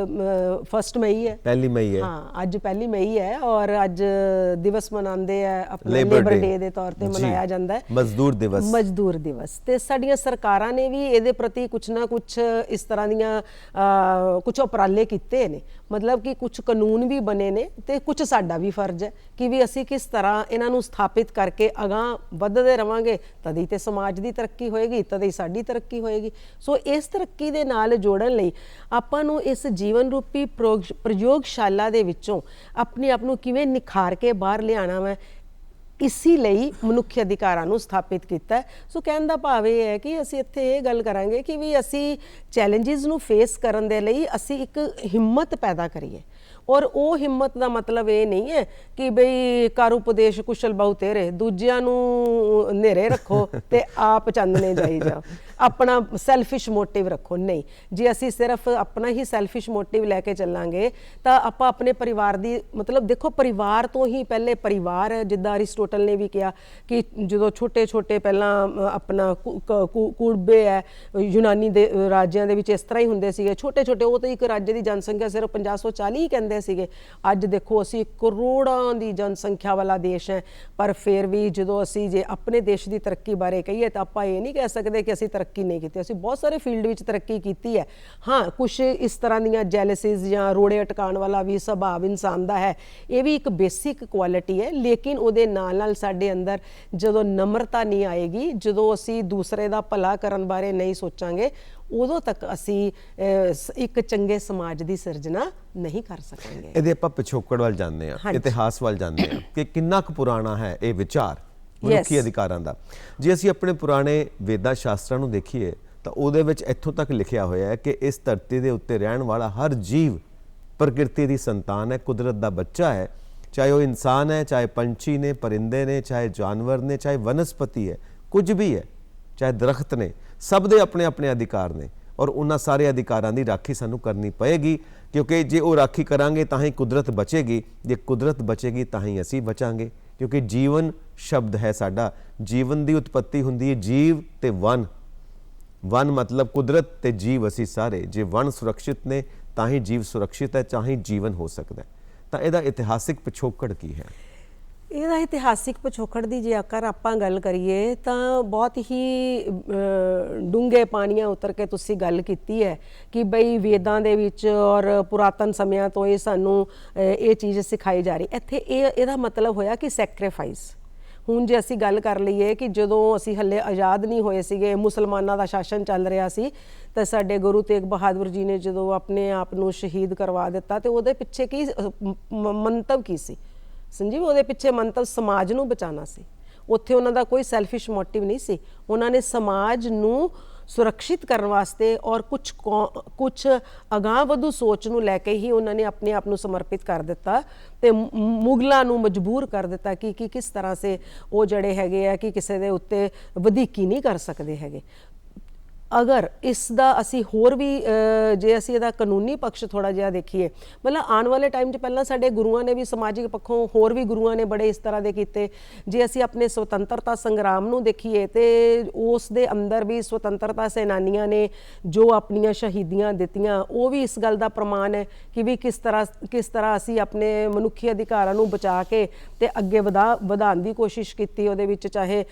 1 ਮਈ ਹੈ, ਪਹਿਲੀ ਮਈ ਹੈ। ਹਾਂ, ਅੱਜ 1 ਮਈ ਹੈ ਔਰ ਅੱਜ ਦਿਵਸ ਮਨਾਉਂਦੇ ਆ, ਆਪਣੇ ਲੇਬਰ ਡੇ ਦੇ ਤੌਰ ਤੇ ਮਨਾਇਆ ਜਾਂਦਾ ਹੈ, ਮਜ਼ਦੂਰ ਦਿਵਸ। ਮਜ਼ਦੂਰ ਦਿਵਸ। ਤੇ ਸਾਡੀਆਂ ਸਰਕਾਰਾਂ ਨੇ ਵੀ ਇਹਦੇ ਪ੍ਰਤੀ ਕੁਛ ਨਾ ਕੁਛ ਇਸ ਤਰ੍ਹਾਂ ਦੀਆਂ ਕੁਛ ਉਪਰਾਲੇ ਕੀਤੇ ਨੇ, ਮਤਲਬ ਕਿ ਕੁਛ ਕਾਨੂੰਨ ਵੀ ਬਣੇ ਨੇ, ਤੇ ਕੁਛ ਸਾਡਾ ਵੀ ਫਰਜ਼ ਹੈ ਕਿ ਵੀ ਅਸੀਂ ਕਿਸ ਤਰ੍ਹਾਂ ਇਹਨਾਂ ਨੂੰ ਸਥਾਪਿਤ ਕਰਕੇ ਅਗਾਂਹ ਵੱਧਦੇ ਰਵਾਂਗੇ, ਤਦ ਹੀ ਤੇ ਸਮਾਜ ਦੀ ਤਰੱਕੀ ਹੋਏਗੀ, ਤਦ ਹੀ ਸਾਡੀ ਤਰੱਕੀ ਹੋਏਗੀ। ਸੋ ਇਸ ਤਰੱਕੀ ਦੇ ਨਾਲ ਜੋੜਨ ਲਈ ਆਪਾਂ ਨੂੰ ਇਸ ਜੀਵਨ ਰੂਪੀ ਪ੍ਰਯੋਗਸ਼ਾਲਾ ਦੇ ਵਿੱਚੋਂ ਆਪਣੇ ਆਪ ਨੂੰ ਕਿਵੇਂ ਨਿਖਾਰ ਕੇ ਬਾਹਰ ਲਿਆਉਣਾ ਵਾ, ਇਸੀ ਲਈ ਮਨੁੱਖੀ ਅਧਿਕਾਰਾਂ ਨੂੰ ਸਥਾਪਿਤ ਕੀਤਾ। ਸੋ ਕਹਿਣ ਦਾ ਭਾਵ ਇਹ ਹੈ ਕਿ ਅਸੀਂ ਇੱਥੇ ਇਹ ਗੱਲ ਕਰਾਂਗੇ ਕਿ ਵੀ ਅਸੀਂ ਚੈਲੰਜਸ ਨੂੰ ਫੇਸ ਕਰਨ ਦੇ ਲਈ ਅਸੀਂ ਇੱਕ ਹਿੰਮਤ ਪੈਦਾ ਕਰੀਏ, ਔਰ ਉਹ ਹਿੰਮਤ ਦਾ ਮਤਲਬ ਇਹ ਨਹੀਂ ਹੈ ਕਿ ਬਈ ਕਰ ਉਪਦੇਸ਼ ਕੁਸ਼ਲ ਬਹੁ ਤੇਰੇ, ਦੂਜਿਆਂ ਨੂੰ ਹਨੇਰੇ ਰੱਖੋ ਤੇ ਆਪ ਚਾਨਣੇ ਜਾਈ ਜਾਓ, ਆਪਣਾ ਸੈਲਫਿਸ਼ ਮੋਟਿਵ ਰੱਖੋ। ਨਹੀਂ, ਜੇ ਅਸੀਂ ਸਿਰਫ ਆਪਣਾ ਹੀ ਸੈਲਫਿਸ਼ ਮੋਟਿਵ ਲੈ ਕੇ ਚੱਲਾਂਗੇ ਤਾਂ ਆਪਾਂ ਆਪਣੇ ਪਰਿਵਾਰ ਦੀ ਮਤਲਬ ਦੇਖੋ, ਪਰਿਵਾਰ ਤੋਂ ਹੀ ਪਹਿਲੇ ਪਰਿਵਾਰ ਹੈ। ਜਿੱਦਾਂ ਅਰਿਸਟੋਟਲ ਨੇ ਵੀ ਕਿਹਾ ਕਿ ਜਦੋਂ ਛੋਟੇ ਛੋਟੇ ਪਹਿਲਾਂ ਆਪਣਾ ਕੁੜਬੇ ਹੈ ਯੂਨਾਨੀ ਦੇ ਰਾਜਿਆਂ ਦੇ ਵਿੱਚ ਇਸ ਤਰ੍ਹਾਂ ਹੀ ਹੁੰਦੇ ਸੀਗੇ, ਛੋਟੇ ਛੋਟੇ। ਉਹ ਤਾਂ ਇੱਕ ਰਾਜ ਦੀ ਜਨਸੰਖਿਆ ਸਿਰਫ 540 ਹੀ ਕਹਿੰਦੇ ਸੀਗੇ। ਅੱਜ ਦੇਖੋ ਅਸੀਂ ਕਰੋੜਾਂ ਦੀ ਜਨਸੰਖਿਆ ਵਾਲਾ ਦੇਸ਼ ਹੈ, ਪਰ ਫਿਰ ਵੀ ਜਦੋਂ ਅਸੀਂ ਜੇ ਆਪਣੇ ਦੇਸ਼ ਦੀ ਤਰੱਕੀ ਬਾਰੇ ਕਹੀਏ ਤਾਂ ਆਪਾਂ ਇਹ ਨਹੀਂ ਕਹਿ ਸਕਦੇ ਕਿ ਅਸੀਂ ਤਰੱਕੀ ਨਹੀਂ ਕੀਤੀ। ਅਸੀਂ ਬਹੁਤ ਸਾਰੇ ਫੀਲਡ ਵਿੱਚ ਤਰੱਕੀ ਕੀਤੀ ਹੈ। ਹਾਂ, ਕੁਛ ਇਸ ਤਰ੍ਹਾਂ ਦੀਆਂ ਜੈਲਸਿਸ ਜਾਂ ਰੋੜੇ ਅਟਕਾਉਣ ਵਾਲਾ ਵੀ ਸੁਭਾਅ ਇਨਸਾਨ ਦਾ ਹੈ, ਇਹ ਵੀ ਇੱਕ ਬੇਸਿਕ ਕੁਆਲਿਟੀ ਹੈ। ਲੇਕਿਨ ਉਹਦੇ ਨਾਲ ਨਾਲ ਸਾਡੇ ਅੰਦਰ ਜਦੋਂ ਨਮਰਤਾ ਨਹੀਂ ਆਏਗੀ, ਜਦੋਂ ਅਸੀਂ ਦੂਸਰੇ ਦਾ ਭਲਾ ਕਰਨ ਬਾਰੇ ਨਹੀਂ ਸੋਚਾਂਗੇ, ਉਦੋਂ ਤੱਕ ਅਸੀਂ ਇੱਕ ਚੰਗੇ ਸਮਾਜ ਦੀ ਸਿਰਜਣਾ ਨਹੀਂ ਕਰ ਸਕਾਂਗੇ। ਇਹਦੇ ਆਪਾਂ ਪਿਛੋਕੜ ਵੱਲ ਜਾਂਦੇ ਹਾਂ, ਇਤਿਹਾਸ ਵੱਲ ਜਾਂਦੇ ਹਾਂ ਕਿ ਕਿੰਨਾ ਕੁ ਪੁਰਾਣਾ ਹੈ ਇਹ ਵਿਚਾਰ ਮਨੁੱਖੀ ਅਧਿਕਾਰਾਂ ਦਾ। ਜੇ ਅਸੀਂ ਆਪਣੇ ਪੁਰਾਣੇ ਵੇਦਾਂ ਸ਼ਾਸਤਰਾਂ ਨੂੰ ਦੇਖੀਏ ਤਾਂ ਉਹਦੇ ਵਿੱਚ ਇੱਥੋਂ ਤੱਕ ਲਿਖਿਆ ਹੋਇਆ ਹੈ ਕਿ ਇਸ ਧਰਤੀ ਦੇ ਉੱਤੇ ਰਹਿਣ ਵਾਲਾ ਹਰ ਜੀਵ ਪ੍ਰਕਿਰਤੀ ਦੀ ਸੰਤਾਨ ਹੈ, ਕੁਦਰਤ ਦਾ ਬੱਚਾ ਹੈ। ਚਾਹੇ ਉਹ ਇਨਸਾਨ ਹੈ, ਚਾਹੇ ਪੰਛੀ ਨੇ, ਪਰਿੰਦੇ ਨੇ, ਚਾਹੇ ਜਾਨਵਰ ਨੇ, ਚਾਹੇ ਵਨਸਪਤੀ ਹੈ, ਕੁਝ ਵੀ ਹੈ, ਚਾਹੇ ਦਰਖਤ ਨੇ, ਸਭ ਦੇ ਆਪਣੇ ਆਪਣੇ ਅਧਿਕਾਰ ਨੇ। ਔਰ ਉਹਨਾਂ ਸਾਰੇ ਅਧਿਕਾਰਾਂ ਦੀ ਰਾਖੀ ਸਾਨੂੰ ਕਰਨੀ ਪਏਗੀ, ਕਿਉਂਕਿ ਜੇ ਉਹ ਰਾਖੀ ਕਰਾਂਗੇ ਤਾਂ ਹੀ ਕੁਦਰਤ ਬਚੇਗੀ, ਜੇ ਕੁਦਰਤ ਬਚੇਗੀ ਤਾਂ ਹੀ ਅਸੀਂ ਬਚਾਂਗੇ। ਕਿਉਂਕਿ ਜੀਵਨ ਸ਼ਬਦ ਹੈ ਸਾਡਾ, ਜੀਵਨ ਦੀ ਉਤਪੱਤੀ ਹੁੰਦੀ ਹੈ ਜੀਵ ਤੇ ਵਨ। ਵਨ ਮਤਲਬ ਕੁਦਰਤ ਤੇ ਜੀਵ ਅਸੀਂ ਸਾਰੇ। ਜੇ ਵਨ ਸੁਰੱਖਿਅਤ ਨੇ ਤਾਂ ਹੀ ਜੀਵ ਸੁਰੱਖਿਅਤ ਹੈ, ਚਾਹੇ ਜੀਵਨ ਹੋ ਸਕਦਾ ਹੈ। ਤਾਂ ਇਹਦਾ ਇਤਿਹਾਸਿਕ ਪਿਛੋਕੜ ਕੀ ਹੈ? ਇਹਦਾ ਇਤਿਹਾਸਿਕ ਪਿਛੋਕੜ ਦੀ ਜੇਕਰ ਆਪਾਂ ਗੱਲ ਕਰੀਏ ਤਾਂ ਬਹੁਤ ਹੀ ਡੂੰਘੇ ਪਾਣੀਆਂ ਉਤਰ ਕੇ ਤੁਸੀਂ ਗੱਲ ਕੀਤੀ ਹੈ ਕਿ ਬਈ ਵੇਦਾਂ ਦੇ ਵਿੱਚ ਔਰ ਪੁਰਾਤਨ ਸਮਿਆਂ ਤੋਂ ਇਹ ਸਾਨੂੰ ਇਹ ਚੀਜ਼ ਸਿਖਾਈ ਜਾ ਰਹੀ। ਇੱਥੇ ਇਹਦਾ ਮਤਲਬ ਹੋਇਆ ਕਿ ਸੈਕਰੀਫਾਈਸ। ਹੁਣ ਜੇ ਅਸੀਂ ਗੱਲ ਕਰ ਲਈਏ ਕਿ ਜਦੋਂ ਅਸੀਂ ਹੱਲੇ ਆਜ਼ਾਦ ਨਹੀਂ ਹੋਏ ਸੀਗੇ, ਮੁਸਲਮਾਨਾਂ ਦਾ ਸ਼ਾਸਨ ਚੱਲ ਰਿਹਾ ਸੀ, ਤਾਂ ਸਾਡੇ ਗੁਰੂ ਤੇਗ ਬਹਾਦਰ ਜੀ ਨੇ ਜਦੋਂ ਆਪਣੇ ਆਪ ਨੂੰ ਸ਼ਹੀਦ ਕਰਵਾ ਦਿੱਤਾ ਤੇ ਉਹਦੇ ਪਿੱਛੇ ਕੀ ਮੰਤਵ ਕੀ ਸੀ ਸੰਜੀਵ? ਉਹਦੇ ਪਿੱਛੇ ਮੰਤਵ ਸਮਾਜ ਨੂੰ ਬਚਾਉਣਾ ਸੀ। ਉੱਥੇ ਉਹਨਾਂ ਦਾ ਕੋਈ ਸੈਲਫਿਸ਼ ਮੋਟਿਵ ਨਹੀਂ ਸੀ। ਉਹਨਾਂ ਨੇ ਸਮਾਜ ਨੂੰ ਸੁਰੱਖਿਅਤ ਕਰਨ ਵਾਸਤੇ ਔਰ ਕੁਝ ਅਗਾਂਹ ਵਧੂ ਸੋਚ ਨੂੰ ਲੈ ਕੇ ਹੀ ਉਹਨਾਂ ਨੇ ਆਪਣੇ ਆਪ ਨੂੰ ਸਮਰਪਿਤ ਕਰ ਦਿੱਤਾ ਤੇ ਮੁਗਲਾਂ ਨੂੰ ਮਜਬੂਰ ਕਰ ਦਿੱਤਾ ਕਿ ਕਿਸ ਤਰ੍ਹਾਂ ਸੇ ਉਹ ਜਿਹੜੇ ਹੈਗੇ ਆ ਕਿ ਕਿਸੇ ਦੇ ਉੱਤੇ ਵਧੀਕੀ ਨਹੀਂ ਕਰ ਸਕਦੇ ਹੈਗੇ। ਅਗਰ ਇਸ ਦਾ ਅਸੀਂ ਹੋਰ ਵੀ ਜੇ ਅਸੀਂ ਇਹਦਾ ਕਾਨੂੰਨੀ ਪੱਖ ਥੋੜਾ ਜਿਹਾ ਦੇਖੀਏ, ਮਤਲਬ ਆਉਣ ਵਾਲੇ ਟਾਈਮ 'ਚ ਪਹਿਲਾਂ ਸਾਡੇ ਗੁਰੂਆਂ ਨੇ ਵੀ ਸਮਾਜਿਕ ਪੱਖੋਂ ਹੋਰ ਵੀ ਗੁਰੂਆਂ ਨੇ ਬੜੇ ਇਸ ਤਰ੍ਹਾਂ ਦੇ ਕੀਤੇ। ਜੇ ਅਸੀਂ ਆਪਣੇ ਸੁਤੰਤਰਤਾ ਸੰਗਰਾਮ ਨੂੰ ਦੇਖੀਏ ਤੇ ਉਸ ਦੇ ਅੰਦਰ ਵੀ ਸੁਤੰਤਰਤਾ ਸੈਨਾਨੀਆਂ ਨੇ ਜੋ ਆਪਣੀਆਂ ਸ਼ਹੀਦੀਆਂ ਦਿੱਤੀਆਂ, ਉਹ ਵੀ ਇਸ ਗੱਲ ਦਾ ਪ੍ਰਮਾਣ ਹੈ ਕਿ ਵੀ ਕਿਸ ਤਰ੍ਹਾਂ ਅਸੀਂ ਆਪਣੇ ਮਨੁੱਖੀ ਅਧਿਕਾਰਾਂ ਨੂੰ ਬਚਾ ਕੇ ਤੇ ਅੱਗੇ ਵਧਾਉਣ ਦੀ ਕੋਸ਼ਿਸ਼ ਕੀਤੀ। ਉਹਦੇ ਵਿੱਚ ਚਾਹੇ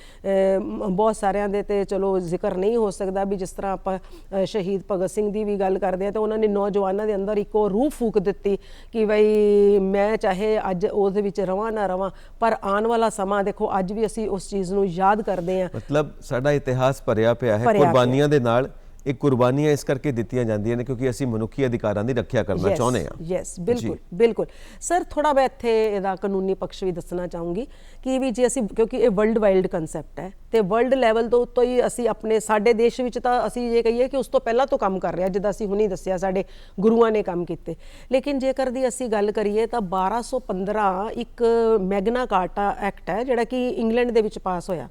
ਬਹੁਤ ਸਾਰਿਆਂ ਦੇ ਤੇ ਚਲੋ ਜ਼ਿਕਰ ਨਹੀਂ ਹੋ ਸਕਦਾ ਵੀ ਜਿਸ ਤਰ੍ਹਾਂ ਆਪਾਂ ਸ਼ਹੀਦ ਭਗਤ ਸਿੰਘ ਦੀ ਵੀ ਗੱਲ ਕਰਦੇ ਹਾਂ ਤਾਂ ਉਹਨਾਂ ਨੇ ਨੌਜਵਾਨਾਂ ਦੇ ਅੰਦਰ ਇੱਕੋ ਰੂਹ ਫੂਕ ਦਿੱਤੀ ਕਿ ਬਈ ਮੈਂ ਚਾਹੇ ਅੱਜ ਉਹਦੇ ਵਿੱਚ ਰਵਾਂ ਨਾ ਰਵਾਂ, ਪਰ ਆਉਣ ਵਾਲਾ ਸਮਾਂ ਦੇਖੋ ਅੱਜ ਵੀ ਅਸੀਂ ਉਸ ਚੀਜ਼ ਨੂੰ ਯਾਦ ਕਰਦੇ ਹਾਂ। ਮਤਲਬ ਸਾਡਾ ਇਤਿਹਾਸ ਭਰਿਆ ਪਿਆ ਹੈ ਕੁਰਬਾਨੀਆਂ ਦੇ ਨਾਲ। ਇਹ ਕੁਰਬਾਨੀਆਂ ਇਸ ਕਰਕੇ ਦਿੱਤੀਆਂ ਜਾਂਦੀਆਂ ਨੇ ਕਿਉਂਕਿ ਅਸੀਂ ਮਨੁੱਖੀ ਅਧਿਕਾਰਾਂ ਦੀ ਰੱਖਿਆ ਕਰਨਾ ਚਾਹੁੰਦੇ ਹਾਂ। ਯੈਸ, ਬਿਲਕੁਲ ਬਿਲਕੁਲ ਸਰ। ਥੋੜਾ ਮੈਂ ਇੱਥੇ ਇਹਦਾ ਕਾਨੂੰਨੀ ਪੱਖ ਵੀ ਦੱਸਣਾ ਚਾਹੂੰਗੀ ਕਿ ਵੀ ਜੇ ਅਸੀਂ, ਕਿਉਂਕਿ ਇਹ ਵਰਲਡ ਵਾਈਡ ਕਨਸੈਪਟ ਹੈ ਤੇ ਵਰਲਡ ਲੈਵਲ ਤੋਂ ਉੱਤੋਂ ਹੀ ਅਸੀਂ ਆਪਣੇ ਸਾਡੇ ਦੇਸ਼ ਵਿੱਚ ਤਾਂ ਅਸੀਂ ਇਹ ਕਹੀਏ ਕਿ ਉਸ ਤੋਂ ਪਹਿਲਾਂ ਤੋਂ ਕੰਮ ਕਰ ਰਿਹਾ, ਜਿੱਦਾਂ ਅਸੀਂ ਹੁਣੀ ਦੱਸਿਆ ਸਾਡੇ ਗੁਰੂਆਂ ਨੇ ਕੰਮ ਕੀਤੇ। ਲੇਕਿਨ ਜੇਕਰ ਦੀ ਅਸੀਂ ਗੱਲ ਕਰੀਏ ਤਾਂ 1215 ਇੱਕ ਮੈਗਨਾ ਕਾਰਟਾ ਐਕਟ ਹੈ ਜਿਹੜਾ ਕਿ ਇੰਗਲੈਂਡ ਦੇ ਵਿੱਚ ਪਾਸ ਹੋਇਆ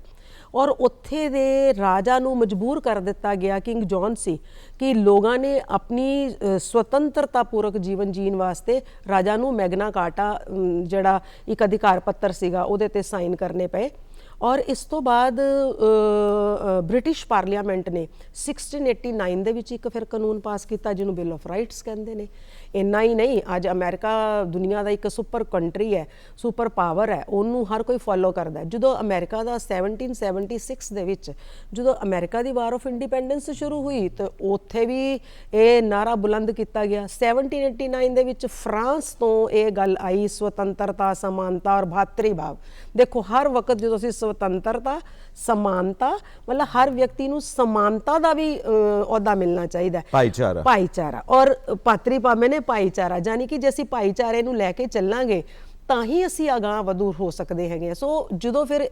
ਔਰ ਉੱਥੇ ਦੇ ਰਾਜਾ ਨੂੰ ਮਜਬੂਰ ਕਰ ਦਿੱਤਾ ਗਿਆ, ਕਿੰਗ ਜੌਨ ਸੀ, ਕਿ ਲੋਕਾਂ ਨੇ ਆਪਣੀ ਸੁਤੰਤਰਤਾ ਪੂਰਕ ਜੀਵਨ ਜੀਣ ਵਾਸਤੇ ਰਾਜਾ ਨੂੰ ਮੈਗਨਾ ਕਾਰਟਾ ਜਿਹੜਾ ਇੱਕ ਅਧਿਕਾਰ ਪੱਤਰ ਸੀਗਾ ਉਹਦੇ ਤੇ ਸਾਈਨ ਕਰਨੇ ਪਏ। ਔਰ ਇਸ ਤੋਂ ਬਾਅਦ ਬ੍ਰਿਟਿਸ਼ ਪਾਰਲੀਮੈਂਟ ਨੇ 1689 ਦੇ ਵਿੱਚ ਇੱਕ ਫਿਰ ਕਾਨੂੰਨ ਪਾਸ ਕੀਤਾ ਜਿਹਨੂੰ ਬਿਲ ਆਫ ਰਾਈਟਸ ਕਹਿੰਦੇ ਨੇ। ਇੰਨਾ ਹੀ ਨਹੀਂ, ਅੱਜ ਅਮਰੀਕਾ ਦੁਨੀਆ ਦਾ ਇੱਕ ਸੁਪਰ ਕੰਟਰੀ ਹੈ, ਸੁਪਰ ਪਾਵਰ ਹੈ, ਉਹਨੂੰ ਹਰ ਕੋਈ ਫੋਲੋ ਕਰਦਾ। ਜਦੋਂ ਅਮਰੀਕਾ ਦਾ 1776 ਦੇ ਵਿੱਚ ਜਦੋਂ America the war of independence ਸ਼ੁਰੂ ਹੋਈ ਤਾਂ ਉੱਥੇ ਵੀ ਇਹ ਨਾਰਾ ਬੁਲੰਦ ਕੀਤਾ ਗਿਆ। 1789 ਦੇ ਵਿੱਚ ਫਰਾਂਸ ਤੋਂ ਇਹ ਗੱਲ ਆਈ, ਸੁਤੰਤਰਤਾ, ਸਮਾਨਤਾ ਔਰ ਭਾਤਰੀ ਭਾਵ। ਦੇਖੋ ਹਰ ਵਕਤ ਜਦੋਂ ਅਸੀਂ ਸੁਤੰਤਰਤਾ, ਸਮਾਨਤਾ, ਮਤਲਬ ਹਰ ਵਿਅਕਤੀ ਨੂੰ ਸਮਾਨਤਾ ਦਾ ਵੀ ਅਹੁਦਾ ਮਿਲਣਾ ਚਾਹੀਦਾ, ਭਾਈਚਾਰਾ ਔਰ ਭਾਤਰੀ ਭਾਵ ਮੈਨੇ ਭਾਈਚਾਰਾ, ਯਾਨੀ ਕਿ ਜੇ ਅਸੀਂ ਭਾਈਚਾਰੇ ਨੂੰ ਲੈ ਕੇ ਚੱਲਾਂਗੇ ਤਾਂ ਹੀ ਅਸੀਂ ਅਗਾਂਹ ਵਧੂ ਹੋ ਸਕਦੇ ਹੈਗੇ। ਸੋ ਜਦੋਂ ਫਿਰ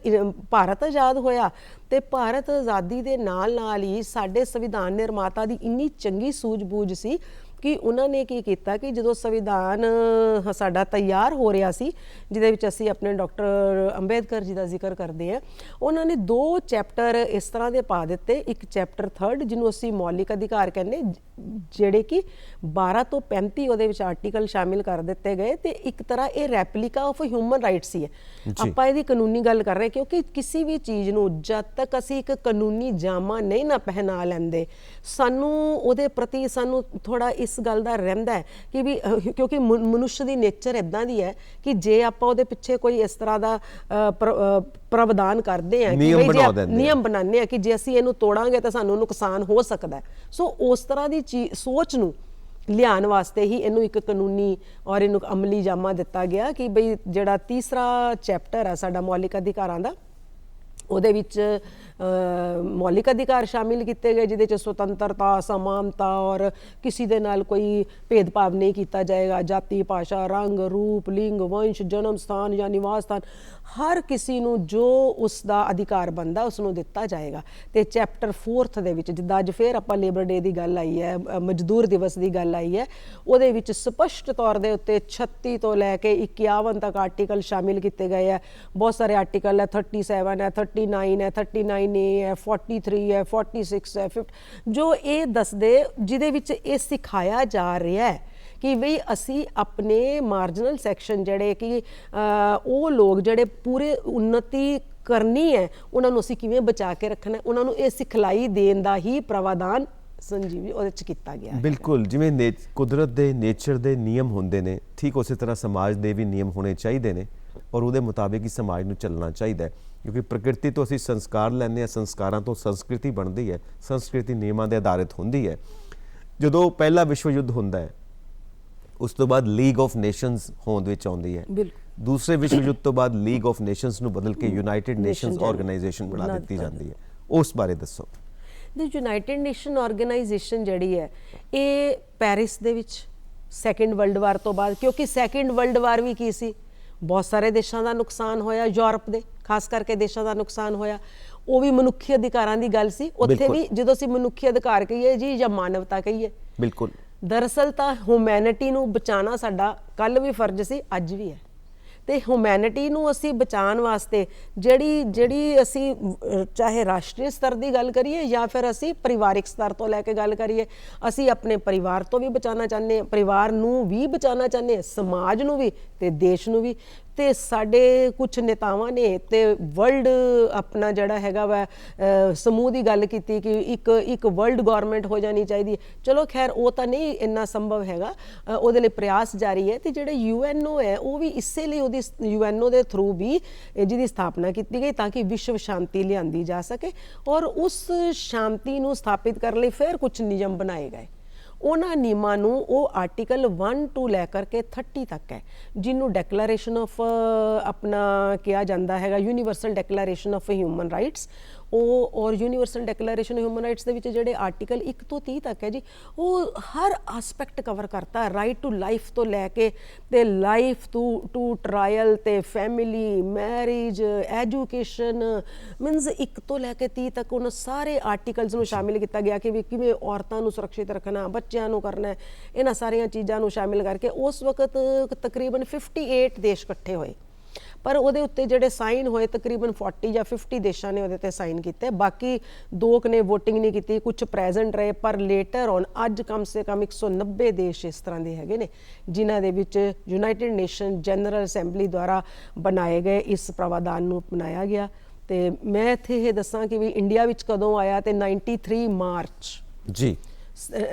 ਭਾਰਤ ਆਜ਼ਾਦ ਹੋਇਆ ਤੇ ਭਾਰਤ ਆਜ਼ਾਦੀ ਦੇ ਨਾਲ ਨਾਲ ਹੀ ਸਾਡੇ ਸੰਵਿਧਾਨ ਨਿਰਮਾਤਾ ਦੀ ਇੰਨੀ ਚੰਗੀ ਸੂਝ-ਬੂਝ ਸੀ ਕਿ ਉਹਨਾਂ ਨੇ ਕੀ ਕੀਤਾ ਕਿ ਜਦੋਂ ਸੰਵਿਧਾਨ ਸਾਡਾ ਤਿਆਰ ਹੋ ਰਿਹਾ ਸੀ, ਜਿਹਦੇ ਵਿੱਚ ਅਸੀਂ ਆਪਣੇ ਡਾਕਟਰ ਅੰਬੇਦਕਰ ਜੀ ਦਾ ਜ਼ਿਕਰ ਕਰਦੇ ਹਾਂ, ਉਹਨਾਂ ਨੇ 2 ਚੈਪਟਰ ਇਸ ਤਰ੍ਹਾਂ ਦੇ ਪਾ ਦਿੱਤੇ। ਇੱਕ ਚੈਪਟਰ 3 ਜਿਹਨੂੰ ਅਸੀਂ ਮੌਲਿਕ ਅਧਿਕਾਰ ਕਹਿੰਦੇ, ਜਿਹੜੇ ਕਿ 12 ਤੋਂ 35 ਉਹਦੇ ਵਿੱਚ ਆਰਟੀਕਲ ਸ਼ਾਮਿਲ ਕਰ ਦਿੱਤੇ ਗਏ ਤੇ ਇੱਕ ਤਰ੍ਹਾਂ ਇਹ ਰੈਪਲੀਕਾ ਆਫ ਹਿਊਮਨ ਰਾਈਟਸ ਹੀ ਹੈ। ਆਪਾਂ ਇਹਦੀ ਕਾਨੂੰਨੀ ਗੱਲ ਕਰ ਰਹੇ ਕਿਉਂਕਿ ਕਿਸੇ ਵੀ ਚੀਜ਼ ਨੂੰ ਜਦ ਤੱਕ ਅਸੀਂ ਇੱਕ ਕਾਨੂੰਨੀ ਜਾਮਾ ਨਹੀਂ ਨਾ ਪਹਿਨਾ ਲੈਂਦੇ, ਸਾਨੂੰ ਉਹਦੇ ਪ੍ਰਤੀ ਸਾਨੂੰ ਥੋੜਾ ਇਸ ਗੱਲ ਦਾ ਰਹਿੰਦਾ ਹੈ ਕਿ ਵੀ ਕਿਉਂਕਿ ਮਨੁੱਖ ਦੀ ਨੇਚਰ ਇਦਾਂ ਦੀ ਹੈ ਕਿ ਜੇ ਆਪਾਂ ਉਹਦੇ ਪਿੱਛੇ ਕੋਈ ਇਸ ਤਰ੍ਹਾਂ ਦਾ ਪ੍ਰਵਧਾਨ ਕਰਦੇ ਹਾਂ ਕਿ ਨਿਯਮ ਬਣਾਉਂਦੇ ਹਾਂ ਕਿ ਜੇ ਅਸੀਂ ਇਹਨੂੰ ਤੋੜਾਂਗੇ ਤਾਂ ਸਾਨੂੰ ਨੁਕਸਾਨ ਹੋ ਸਕਦਾ ਹੈ। ਸੋ ਉਸ ਤਰ੍ਹਾਂ ਦੀ ਸੋਚ ਨੂੰ ਲਿਆਉਣ ਵਾਸਤੇ ਹੀ ਇਹਨੂੰ ਇੱਕ ਕਾਨੂੰਨੀ ਔਰ ਇਹਨੂੰ ਅਮਲੀ ਜਾਮਾ ਦਿੱਤਾ ਗਿਆ ਕਿ ਬਈ ਜਿਹੜਾ ਤੀਸਰਾ ਚੈਪਟਰ ਹੈ ਸਾਡਾ ਮੌਲਿਕ ਅਧਿਕਾਰਾਂ ਦਾ, ਉਹਦੇ ਵਿੱਚ ਮੌਲਿਕ ਅਧਿਕਾਰ ਸ਼ਾਮਿਲ ਕੀਤੇ ਗਏ ਜਿਹਦੇ 'ਚ ਸੁਤੰਤਰਤਾ, ਸਮਾਨਤਾ ਔਰ ਕਿਸੇ ਦੇ ਨਾਲ ਕੋਈ ਭੇਦਭਾਵ ਨਹੀਂ ਕੀਤਾ ਜਾਏਗਾ। ਜਾਤੀ, ਭਾਸ਼ਾ, ਰੰਗ, ਰੂਪ, ਲਿੰਗ, ਵੰਸ਼, ਜਨਮ ਸਥਾਨ ਜਾਂ ਨਿਵਾਸ ਸਥਾਨ, ਹਰ ਕਿਸੇ ਨੂੰ ਜੋ ਉਸ ਦਾ ਅਧਿਕਾਰ ਬਣਦਾ ਉਸ ਨੂੰ ਦਿੱਤਾ ਜਾਏਗਾ। ਤੇ ਚੈਪਟਰ 4 ਦੇ ਵਿੱਚ ਜਿੱਦਾਂ ਅੱਜ ਫਿਰ ਆਪਾਂ ਲੇਬਰ ਡੇ ਦੀ ਗੱਲ ਆਈ ਹੈ, ਮਜ਼ਦੂਰ ਦਿਵਸ ਦੀ ਗੱਲ ਆਈ ਹੈ, ਉਹਦੇ ਵਿੱਚ ਸਪਸ਼ਟ ਤੌਰ ਦੇ ਉੱਤੇ 36 ਤੋਂ ਲੈ ਕੇ 51 ਤੱਕ ਆਰਟੀਕਲ ਸ਼ਾਮਿਲ ਕੀਤੇ ਗਏ ਹੈ। ਬਹੁਤ ਸਾਰੇ ਆਰਟੀਕਲ ਹੈ, 37 ਹੈ, 39 ਹੈ, 39A ਹੈ, 43 ਹੈ, 46 ਹੈ, 50, ਜੋ ਇਹ ਦੱਸਦੇ ਜਿਹਦੇ ਵਿੱਚ ਇਹ ਸਿਖਾਇਆ ਜਾ ਰਿਹਾ ਹੈ ਕਿ ਬਈ ਅਸੀਂ ਆਪਣੇ ਮਾਰਜਨਲ ਸੈਕਸ਼ਨ ਜਿਹੜੇ ਕਿ ਉਹ ਲੋਕ ਜਿਹੜੇ ਪੂਰੇ ਉન્નਤੀ ਕਰਨੀ ਹੈ ਉਹਨਾਂ ਨੂੰ ਅਸੀਂ ਕਿਵੇਂ ਬਚਾ ਕੇ ਰੱਖਣਾ, ਉਹਨਾਂ ਨੂੰ ਇਹ ਸਿਖਲਾਈ ਦੇਣ ਦਾ ਹੀ ਪ੍ਰਾਵਧਾਨ ਸੰਜੀਵ ਜੀ ਉਹਦੇ 'ਚ ਕੀਤਾ ਗਿਆ। ਬਿਲਕੁਲ, ਜਿਵੇਂ ਕੁਦਰਤ ਦੇ ਨੇਚਰ ਦੇ ਨਿਯਮ ਹੁੰਦੇ ਨੇ, ਠੀਕ ਉਸੇ ਤਰ੍ਹਾਂ ਸਮਾਜ ਦੇ ਵੀ ਨਿਯਮ ਹੋਣੇ ਚਾਹੀਦੇ ਨੇ ਔਰ ਉਹਦੇ ਮੁਤਾਬਿਕ ਹੀ ਸਮਾਜ ਨੂੰ ਚੱਲਣਾ ਚਾਹੀਦਾ ਹੈ, ਕਿਉਂਕਿ ਪ੍ਰਕਿਰਤੀ ਤੋਂ ਅਸੀਂ ਸੰਸਕਾਰ ਲੈਂਦੇ ਹਾਂ, ਸੰਸਕਾਰਾਂ ਤੋਂ ਸੰਸਕ੍ਰਿਤੀ ਬਣਦੀ ਹੈ, ਸੰਸਕ੍ਰਿਤੀ ਨਿਯਮਾਂ ਦੇ ਆਧਾਰਿਤ ਹੁੰਦੀ ਹੈ। ਜਦੋਂ ਪਹਿਲਾ ਵਿਸ਼ਵ ਯੁੱਧ ਹੁੰਦਾ ਹੈ ਉਸ ਤੋਂ ਬਾਅਦ ਲੀਗ ਆਫ ਨੇਸ਼ਨਸ ਹੋਂਦ ਵਿੱਚ ਆਉਂਦੀ ਹੈ। ਦੂਸਰੇ ਵਿਸ਼ਵ ਯੁੱਧ ਤੋਂ ਬਾਅਦ ਲੀਗ ਆਫ ਨੇਸ਼ਨਸ ਨੂੰ ਬਦਲ ਕੇ ਯੂਨਾਈਟਿਡ ਨੇਸ਼ਨਸ ਆਰਗੇਨਾਈਜੇਸ਼ਨ ਬਣਾ ਦਿੱਤੀ ਜਾਂਦੀ ਹੈ। ਉਸ ਬਾਰੇ ਦੱਸੋ। ਦੀ ਯੂਨਾਈਟਿਡ ਨੇਸ਼ਨ ਆਰਗੇਨਾਈਜੇਸ਼ਨ ਜਿਹੜੀ ਹੈ ਇਹ ਪੈਰਿਸ ਦੇ ਵਿੱਚ ਸੈਕੰਡ ਵਰਲਡ ਵਾਰ ਤੋਂ ਬਾਅਦ, ਕਿਉਂਕਿ ਸੈਕੰਡ ਵਰਲਡ ਵਾਰ ਵੀ ਕੀ ਸੀ, ਬਹੁਤ ਸਾਰੇ ਦੇਸ਼ਾਂ ਦਾ ਨੁਕਸਾਨ ਹੋਇਆ, ਯੂਰਪ ਦੇ ਖਾਸ ਕਰਕੇ ਦੇਸ਼ਾਂ ਦਾ ਨੁਕਸਾਨ ਹੋਇਆ, ਉਹ ਵੀ ਮਨੁੱਖੀ ਅਧਿਕਾਰਾਂ ਦੀ ਗੱਲ ਸੀ। ਉੱਥੇ ਵੀ ਜਦੋਂ ਅਸੀਂ ਮਨੁੱਖੀ ਅਧਿਕਾਰ ਕਹੀਏ ਜੀ ਜਾਂ ਮਾਨਵਤਾ ਕਹੀਏ, ਬਿਲਕੁਲ ਦਰਅਸਲ ਤਾਂ ਹਿਊਮੈਨਿਟੀ ਨੂੰ ਬਚਾਉਣਾ ਸਾਡਾ ਕੱਲ ਵੀ ਫਰਜ਼ ਸੀ, ਅੱਜ ਵੀ ਹੈ। ਤੇ ਹਿਊਮੈਨਿਟੀ ਨੂੰ ਅਸੀਂ ਬਚਾਉਣ ਵਾਸਤੇ ਜਿਹੜੀ ਅਸੀਂ ਚਾਹੇ ਰਾਸ਼ਟਰੀ ਸਤਰ ਦੀ ਗੱਲ ਕਰੀਏ ਜਾਂ ਫਿਰ ਅਸੀਂ ਪਰਿਵਾਰਿਕ ਸਤਰ ਤੋਂ ਲੈ ਕੇ ਗੱਲ ਕਰੀਏ, ਅਸੀਂ ਆਪਣੇ ਪਰਿਵਾਰ ਤੋਂ ਵੀ ਬਚਾਉਣਾ ਚਾਹੁੰਦੇ ਹਾਂ, ਪਰਿਵਾਰ ਨੂੰ ਵੀ ਬਚਾਉਣਾ ਚਾਹੁੰਦੇ ਹਾਂ, ਸਮਾਜ ਨੂੰ ਵੀ ਤੇ ਦੇਸ਼ ਨੂੰ ਵੀ। ਤੇ ਸਾਡੇ ਕੁਝ ਨੇਤਾਵਾਂ ਨੇ ਤੇ ਵਰਲਡ ਆਪਣਾ ਜਿਹੜਾ ਹੈਗਾ ਵਾ ਸਮੂਹ ਦੀ ਗੱਲ ਕੀਤੀ ਕਿ ਇੱਕ ਵਰਲਡ ਗਵਰਨਮੈਂਟ ਹੋ ਜਾਣੀ ਚਾਹੀਦੀ ਹੈ। ਚਲੋ ਖੈਰ ਉਹ ਤਾਂ ਨਹੀਂ ਇੰਨਾ ਸੰਭਵ ਹੈਗਾ, ਉਹਦੇ ਲਈ ਪ੍ਰਯਾਸ ਜਾਰੀ ਹੈ। ਤੇ ਜਿਹੜੇ UNO ਹੈ ਉਹ ਵੀ ਇਸੇ ਲਈ ਉਹਦੀ UNO ਦੇ ਥਰੂ ਵੀ ਜਿਹਦੀ ਸਥਾਪਨਾ ਕੀਤੀ ਗਈ ਤਾਂ ਕਿ ਵਿਸ਼ਵ ਸ਼ਾਂਤੀ ਲਿਆਂਦੀ ਜਾ ਸਕੇ, ਔਰ ਉਸ ਸ਼ਾਂਤੀ ਨੂੰ ਸਥਾਪਿਤ ਕਰਨ ਲਈ ਫਿਰ ਕੁਝ ਨਿਯਮ ਬਣਾਏ ਗਏ। ਉਹਨਾਂ ਨਿਯਮਾਂ ਨੂੰ ਉਹ ਆਰਟੀਕਲ 1 ਤੋਂ ਲੈ ਕਰਕੇ 30 ਤੱਕ ਹੈ, ਜਿਹਨੂੰ ਡੈਕਲੇਰੇਸ਼ਨ ਆਫ ਆਪਣਾ ਕਿਹਾ ਜਾਂਦਾ ਹੈਗਾ, universal declaration of human rights. ਉਹ ਔਰ ਯੂਨੀਵਰਸਲ ਡੈਕਲੇਰੇਸ਼ਨ ਹਿਊਮਨ ਰਾਈਟਸ ਦੇ ਵਿੱਚ ਜਿਹੜੇ ਆਰਟੀਕਲ 1 ਤੋਂ 30 ਤੱਕ ਹੈ ਜੀ, ਉਹ ਹਰ ਆਸਪੈਕਟ ਕਵਰ ਕਰਤਾ, ਰਾਈਟ ਟੂ ਲਾਈਫ ਤੋਂ ਲੈ ਕੇ ਤੇ ਲਾਈਫ ਟੂ ਟਰਾਇਲ ਤੇ ਫੈਮਿਲੀ, ਮੈਰਿਜ, ਐਜੂਕੇਸ਼ਨ, ਮੀਨਸ 1 ਤੋਂ ਲੈ ਕੇ 30 ਤੱਕ ਉਹਨਾਂ ਸਾਰੇ ਆਰਟੀਕਲਸ ਨੂੰ ਸ਼ਾਮਿਲ ਕੀਤਾ ਗਿਆ ਕਿ ਵੀ ਕਿਵੇਂ ਔਰਤਾਂ ਨੂੰ ਸੁਰੱਖਿਅਤ ਰੱਖਣਾ, ਬੱਚਿਆਂ ਨੂੰ ਕਰਨਾ, ਇਹਨਾਂ ਸਾਰੀਆਂ ਚੀਜ਼ਾਂ ਨੂੰ ਸ਼ਾਮਿਲ ਕਰਕੇ ਉਸ ਵਕਤ ਤਕਰੀਬਨ 58 ਦੇਸ਼ ਇਕੱਠੇ ਹੋਏ। ਪਰ ਉਹਦੇ ਉੱਤੇ ਜਿਹੜੇ ਸਾਈਨ ਹੋਏ ਤਕਰੀਬਨ 40 ਜਾਂ 50 ਦੇਸ਼ਾਂ ਨੇ ਉਹਦੇ ਤੇ ਸਾਈਨ ਕੀਤੇ, ਬਾਕੀ 2 ਨੇ ਵੋਟਿੰਗ ਨਹੀਂ ਕੀਤੀ, ਕੁਝ ਪ੍ਰੈਜ਼ੈਂਟ ਰਹੇ। ਪਰ ਲੇਟਰ ਔਨ ਅੱਜ ਕਮ ਸੇ ਕਮ 190 ਦੇਸ਼ ਇਸ ਤਰ੍ਹਾਂ ਦੇ ਹੈਗੇ ਨੇ ਜਿਨ੍ਹਾਂ ਦੇ ਵਿੱਚ ਯੂਨਾਈਟਿਡ ਨੇਸ਼ਨ ਜਨਰਲ ਅਸੈਂਬਲੀ ਦੁਆਰਾ ਬਣਾਏ ਗਏ ਇਸ ਪ੍ਰਾਵਧਾਨ ਨੂੰ ਅਪਣਾਇਆ ਗਿਆ। ਤੇ ਮੈਂ ਇੱਥੇ ਇਹ ਦੱਸਾਂ ਕਿ ਵੀ ਇੰਡੀਆ ਵਿੱਚ ਕਦੋਂ ਆਇਆ, ਤੇ 93 ਮਾਰਚ ਜੀ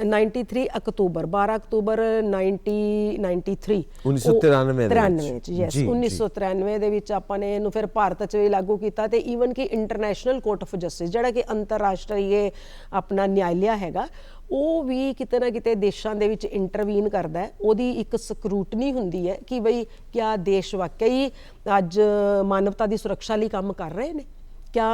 93 ਅਕਤੂਬਰ 12 ਅਕਤੂਬਰ 1993 1993 ਚ ਯੈਸ 1993 ਦੇ ਵਿੱਚ ਆਪਾਂ ਨੇ ਇਹਨੂੰ ਫਿਰ ਭਾਰਤ 'ਚ ਵੀ ਲਾਗੂ ਕੀਤਾ। ਤੇ ਈਵਨ ਕਿ ਇੰਟਰਨੈਸ਼ਨਲ ਕੋਰਟ ਆਫ ਜਸਟਿਸ ਜਿਹੜਾ ਕਿ ਅੰਤਰਰਾਸ਼ਟਰੀ ਆਪਣਾ ਨਿਆਇਲਿਆ ਹੈਗਾ, ਉਹ ਵੀ ਕਿਤੇ ਨਾ ਕਿਤੇ ਦੇਸ਼ਾਂ ਦੇ ਵਿੱਚ ਇੰਟਰਵੀਨ ਕਰਦਾ ਹੈ। ਉਹਦੀ ਇੱਕ ਸਕਰੂਟਨੀ ਹੁੰਦੀ ਹੈ ਕਿ ਬਈ ਕਿਆ ਦੇਸ਼ ਵਾਕਈ ਅੱਜ ਮਾਨਵਤਾ ਦੀ ਸੁਰੱਖਿਆ ਲਈ ਕੰਮ ਕਰ ਰਹੇ ਨੇ, क्या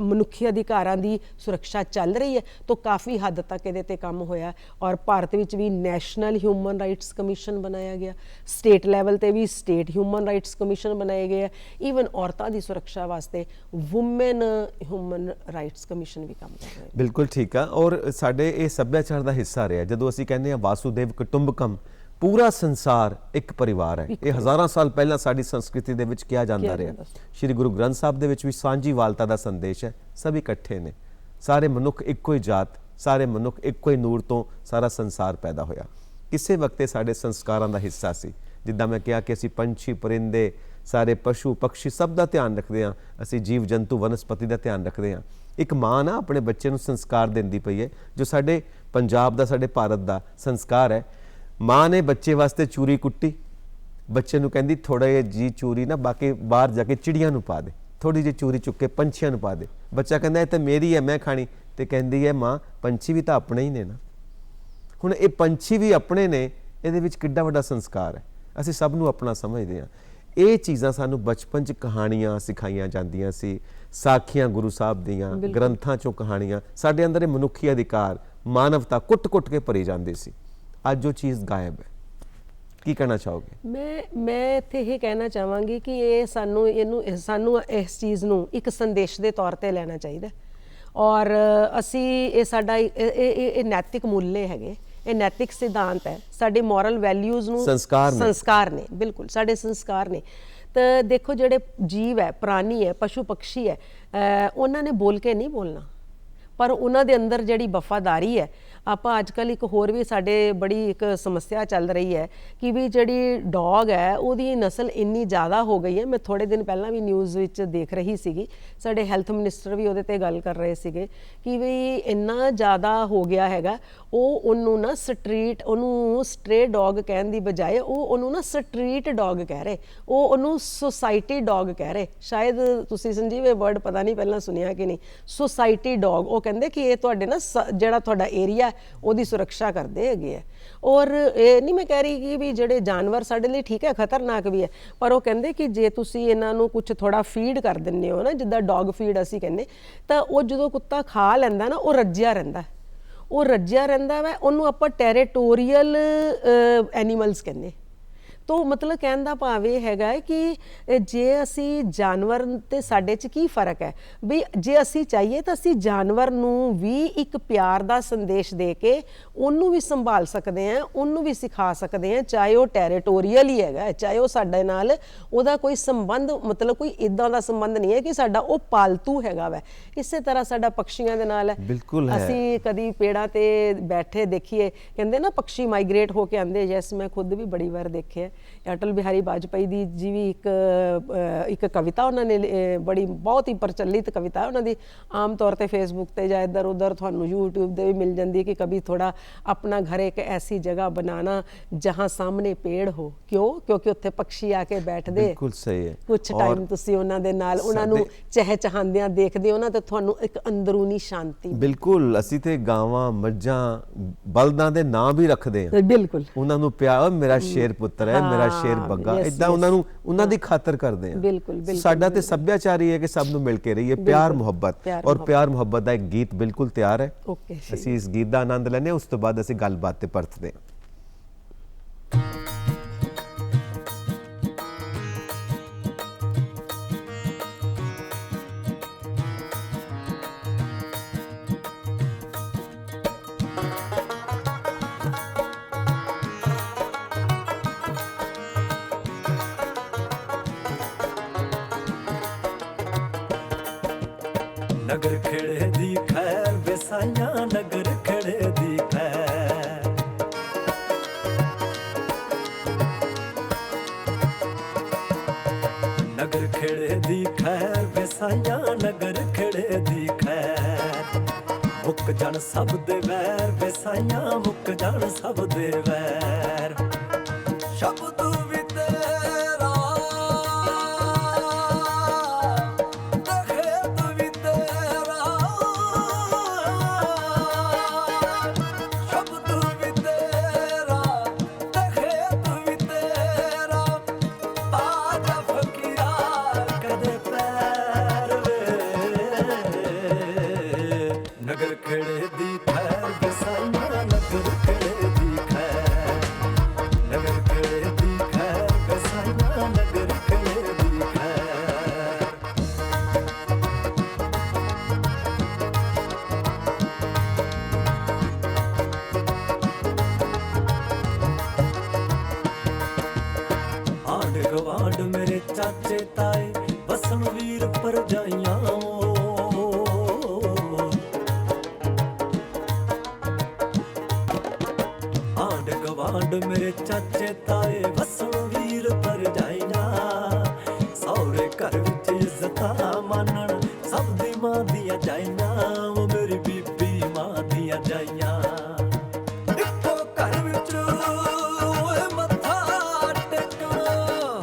मनुखी अधिकारां दी सुरक्षा चल रही है। तो काफ़ी हद तक ये ते काम होया, और भारत विच भी नैशनल ह्यूमन राइट्स कमीशन बनाया गया, स्टेट लैवल ते भी स्टेट ह्यूमन राइट्स कमीशन बनाए गए, ईवन औरतां दी सुरक्षा वास्ते वुमेन ह्यूमन राइट्स कमीशन भी काम कर रहे हैं। बिल्कुल ठीक है। और साडे ये सभ्याचार का हिस्सा रहा, जदों असीं कहंदे हां वासुदेव कुटुंबकम, पूरा संसार एक परिवार है। ये हज़ारां साल पहला साडी संस्कृति दे विच किया जांदा रहा। श्री गुरु ग्रंथ साहब दे विच भी सांझीवालता दा संदेश है, सब इकट्ठे ने, सारे मनुख इक्को ही जात, सारे मनुख इक्को ही नूर तो सारा संसार पैदा होया। किसी वक्त साडे संस्कारां दा हिस्सा सी, जिद्दां मैं कहा कि असीं पंछी परिंदे सारे पशु पक्षी सब का ध्यान रखते हैं, असीं जीव जंतु वनस्पति का ध्यान रखते हैं। एक माँ ना अपने बच्चे नूं संस्कार दिंदी पई है, जो साडे पंजाब दा साडे भारत दा संस्कार है। माँ ने बच्चे वास्ते चूरी कुट्टी, बच्चे नूं कहंदी थोड़ा जी चूरी ना बाकी बाहर जाके चिड़ियां नूं पा दे, थोड़ी जी चूरी चुक के पंछियां नूं पा दे। बच्चा कहंदा ये तो मेरी है, मैं खानी, तो कहंदी है माँ पंछी भी तो अपने ही ने ना। हुण ये पंछी भी अपने ने, इहदे विच किड्डा वड्डा संस्कार है, असीं सब नूं अपना समझदे हां। ये चीज़ां सानूं बचपन च कहानियां सिखाईयां जांदियां सी, साखियां गुरु साहब दीयां, ग्रंथां चों कहानियां, साडे अंदर ये मनुखी अधिकार मानवता कुट कुट के भरी जांदी सी। आज जो चीज़ गायब है, की कहना चाहोगे? मैं इत्थे ये कहना चाहांगी कि ये सानू इस चीज़ नूं एक संदेश के तौर पर लेना चाहिए, और असी ये साडा ये नैतिक मूल्य हैगे, ये नैतिक सिद्धांत है, साडे मॉरल वैल्यूज़ नूं संस्कार ने, बिल्कुल साडे संस्कार ने। तो देखो जिहड़े जीव है, प्राणी है, पशु पक्षी है, उन्होंने बोल के नहीं बोलना, पर उन्हां दे अंदर जिहड़ी वफादारी है, ਆਪਾਂ ਅੱਜ ਕੱਲ੍ਹ ਇੱਕ ਹੋਰ ਵੀ ਸਾਡੇ ਬੜੀ ਇੱਕ ਸਮੱਸਿਆ ਚੱਲ ਰਹੀ ਹੈ ਕਿ ਵੀ ਜਿਹੜੀ ਡੌਗ ਹੈ ਉਹਦੀ ਨਸਲ ਇੰਨੀ ਜ਼ਿਆਦਾ ਹੋ ਗਈ ਹੈ। ਮੈਂ ਥੋੜੇ ਦਿਨ ਪਹਿਲਾਂ ਵੀ ਨਿਊਜ਼ ਵਿੱਚ ਦੇਖ ਰਹੀ ਸੀਗੀ, ਸਾਡੇ ਹੈਲਥ ਮਿਨਿਸਟਰ ਵੀ ਉਹਦੇ ਤੇ ਗੱਲ ਕਰ ਰਹੇ ਸੀਗੇ ਕਿ ਵੀ ਇੰਨਾ ਜ਼ਿਆਦਾ ਹੋ ਗਿਆ ਹੈਗਾ। ਉਹਨੂੰ ਨਾ ਉਹਨੂੰ ਸਟਰੇ ਡੌਗ ਕਹਿਣ ਦੀ ਬਜਾਏ ਉਹਨੂੰ ਨਾ ਸਟਰੀਟ ਡੌਗ ਕਹਿ ਰਹੇ, ਉਹਨੂੰ ਸੁਸਾਇਟੀ ਡੌਗ ਕਹਿ ਰਹੇ। ਸ਼ਾਇਦ ਤੁਸੀਂ ਸੰਜੀਵ ਇਹ ਵਰਡ ਪਤਾ ਨਹੀਂ ਪਹਿਲਾਂ ਸੁਣਿਆ ਕਿ ਨਹੀਂ, ਸੁਸਾਇਟੀ ਡੌਗ। ਉਹ ਕਹਿੰਦੇ ਕਿ ਇਹ ਤੁਹਾਡੇ ਨਾ ਜਿਹੜਾ ਤੁਹਾਡਾ ਏਰੀਆ ਉਹਦੀ ਸੁਰੱਖਿਆ ਕਰਦੇ ਹੈਗੇ ਆ। ਔਰ ਇਹ ਨਹੀਂ ਮੈਂ ਕਹਿ ਰਹੀ ਕਿ ਵੀ ਜਿਹੜੇ ਜਾਨਵਰ ਸਾਡੇ ਲਈ ਠੀਕ ਹੈ, ਖਤਰਨਾਕ ਵੀ ਹੈ, ਪਰ ਉਹ ਕਹਿੰਦੇ ਕਿ ਜੇ ਤੁਸੀਂ ਇਹਨਾਂ ਨੂੰ ਕੁਝ ਥੋੜਾ ਫੀਡ ਕਰ ਦਿੰਦੇ ਹੋ ਨਾ, ਜਿੱਦਾਂ ਡੌਗ ਫੀਡ ਅਸੀਂ ਕਹਿੰਦੇ, ਤਾਂ ਉਹ ਜਦੋਂ ਕੁੱਤਾ ਖਾ ਲੈਂਦਾ ਨਾ ਉਹ ਰੱਜਿਆ ਰਹਿੰਦਾ, ਉਹ ਰੱਜਿਆ ਰਹਿੰਦਾ ਵਾ। ਉਹਨੂੰ ਆਪਾਂ ਟੈਰੀਟੋਰੀਅਲ ਐਨੀਮਲਸ ਕਹਿੰਦੇ। ਤੋ ਮਤਲਬ ਕਹਿਣ ਦਾ ਭਾਵ ਇਹ ਹੈਗਾ ਕਿ ਜੇ ਅਸੀਂ ਜਾਨਵਰ ਤੇ ਸਾਡੇ 'ਚ ਕੀ ਫਰਕ ਹੈ ਵੀ ਜੇ ਅਸੀਂ ਚਾਹੀਏ ਤਾਂ ਅਸੀਂ ਜਾਨਵਰ ਨੂੰ ਵੀ ਇੱਕ ਪਿਆਰ ਦਾ ਸੰਦੇਸ਼ ਦੇ ਕੇ ਉਹਨੂੰ ਵੀ ਸੰਭਾਲ ਸਕਦੇ ਹਾਂ, ਉਹਨੂੰ ਵੀ ਸਿਖਾ ਸਕਦੇ ਹਾਂ, ਚਾਹੇ ਉਹ ਟੈਰੀਟੋਰੀਅਲ ਹੀ ਹੈਗਾ, ਚਾਹੇ ਉਹ ਸਾਡੇ ਨਾਲ ਉਹਦਾ ਕੋਈ ਸੰਬੰਧ ਮਤਲਬ ਕੋਈ ਇਦਾਂ ਦਾ ਸੰਬੰਧ ਨਹੀਂ ਹੈ ਕਿ ਸਾਡਾ ਉਹ ਪਾਲਤੂ ਹੈਗਾ ਵੈ। ਇਸੇ ਤਰ੍ਹਾਂ ਸਾਡਾ ਪਕਸ਼ੀਆਂ ਦੇ ਨਾਲ ਹੈ। ਬਿਲਕੁਲ ਹੈ। ਅਸੀਂ ਕਦੀ ਪੇੜਾਂ ਤੇ ਬੈਠੇ ਦੇਖੀਏ, ਕਹਿੰਦੇ ਨਾ ਪਕਸ਼ੀ ਮਾਈਗ੍ਰੇਟ ਹੋ ਕੇ ਆਉਂਦੇ। ਜੈਸ ਮੈਂ ਖੁਦ ਵੀ ਬੜੀ ਵਾਰ ਦੇਖਿਆ। ਅਟਲ ਬਿਹਾਰੀ ਵਾਜਪਾਈ ਦੀ ਜੀ ਵੀ ਇੱਕ ਕਵਿਤਾ ਉਹਨਾਂ ਨੇ ਬੜੀ ਬਹੁਤ ਹੀ ਪ੍ਰਚਲਿਤ ਕਵਿਤਾ ਉਹਨਾਂ ਦੀ, ਆਮ ਤੌਰ ਤੇ ਫੇਸਬੁੱਕ ਤੇ ਜਾਂ ਇੱਧਰ ਉੱਧਰ ਤੁਹਾਨੂੰ YouTube ਤੇ ਵੀ ਮਿਲ ਜਾਂਦੀ ਕਿ ਕभी ਥੋੜਾ ਆਪਣਾ ਘਰ ਇੱਕ ਐਸੀ ਜਗ੍ਹਾ ਬਣਾਣਾ ਜਹਾਂ ਸਾਹਮਣੇ ਪੇੜ ਹੋ। ਕਿਉਂ? ਕਿਉਂਕਿ ਉੱਥੇ ਪੰਛੀ ਆ ਕੇ ਬੈਠਦੇ। ਬਿਲਕੁਲ ਸਹੀ ਹੈ। ਕੁਛ ਟਾਈਮ ਤੁਸੀਂ ਉਹਨਾਂ ਦੇ ਨਾਲ ਉਹਨਾਂ ਨੂੰ ਚਹਿਚਹਾਉਂਦਿਆਂ ਦੇਖਦੇ ਹੋ ਨਾ ਤੇ ਤੁਹਾਨੂੰ ਇੱਕ ਅੰਦਰੂਨੀ ਸ਼ਾਂਤੀ। ਬਿਲਕੁਲ। ਅਸੀਂ ਤੇ ਗਾਵਾਂ, ਮੱਝਾਂ, ਬਲਦਾਂ ਦੇ ਨਾਂ ਵੀ ਰੱਖਦੇ ਹਾਂ। ਬਿਲਕੁਲ। ਉਹਨਾਂ ਨੂੰ ਪਿਆਰ, ਮੇਰਾ ਸ਼ੇਰ ਪੁੱਤਰ ਹੈ, ਮੇਰਾ ਸ਼ੇਰ ਬੱਗਾ, ਇਦਾਂ ਉਹਨਾਂ ਦੀ ਖਾਤਰ ਕਰਦੇ ਆ। ਬਿਲਕੁਲ। ਸਾਡਾ ਤੇ ਸੱਭਿਆਚਾਰ ਹੀ ਹੈ ਕਿ ਸਭ ਨੂੰ ਮਿਲ ਕੇ ਰਹੀਏ, ਪਿਆਰ ਮੁਹੱਬਤ। ਔਰ ਪਿਆਰ ਮੁਹੱਬਤ ਦਾ ਇੱਕ ਗੀਤ ਬਿਲਕੁਲ ਤਿਆਰ ਹੈ। ਅਸੀਂ ਇਸ ਗੀਤ ਦਾ ਆਨੰਦ ਲੈਂਦੇ ਹਾਂ, ਉਸ ਤੋਂ ਬਾਅਦ ਅਸੀਂ ਗੱਲਬਾਤ ਤੇ ਪਰਤਦੇ ਹਾਂ। ਨਗਰ ਖੇੜੇ ਦੀ ਖੈਰ ਵਸਾਈਆਂ, ਨਗਰ ਖੇੜੇ ਦੀ ਖੈਰ। ਨਗਰ ਖੇੜੇ ਦੀ ਖੈਰ ਵਸਾਈਆਂ, ਨਗਰ ਖੇੜੇ ਦੀ ਖੈਰ। ਮੁੱਕ ਜਾਣ ਸਭ ਦੇ ਵੈਰ ਵਸਾਈਆਂ, ਮੁੱਕ ਜਾਣ ਸਭ ਦੇ ਵੈਰ। ਸ਼ਬਦ ਵੀ ਤੇਰਾ ਨਗਰ ਖੇੜੇ ਦੀ ਖੈਰ ਵਸਾਈਆਂ, ਨਗਰ ਖੇੜੇ ਦੀ ਖੈਰ। ਨਗਰ ਖੇੜੇ ਦੀ ਖੈਰ ਵਸਾਈਆਂ, ਨਗਰ ਖੇੜੇ ਦੀ ਖੈਰ। ਆਂਢ ਗਵਾਂਢ ਮੇਰੇ ਚਾਚੇ ਤਾਏ, ਵਸਣ ਵੀਰ ਭਰਜਾਈਆਂ। ਆਂਢ ਮੇਰੇ ਚਾਚੇ ਤਾਏ, ਵਸਣ ਵੀਰ ਭਰਜਾਈਆਂ। ਸਹੁਰੇ ਘਰ ਵਿੱਚ ਇੱਜ਼ਤਾਂ ਮਾਨਣ, ਸਭ ਦੀ ਮਾਂ ਦੀਆਂ ਜਾਈਆਂ। ਉਹ ਮੇਰੀ ਬੀਬੀ ਮਾਂ ਦੀਆਂ ਜਾਈਆਂ। ਇੱਕੋ ਘਰ ਵਿੱਚ ਮੱਥਾ ਟੇਕਣਾ,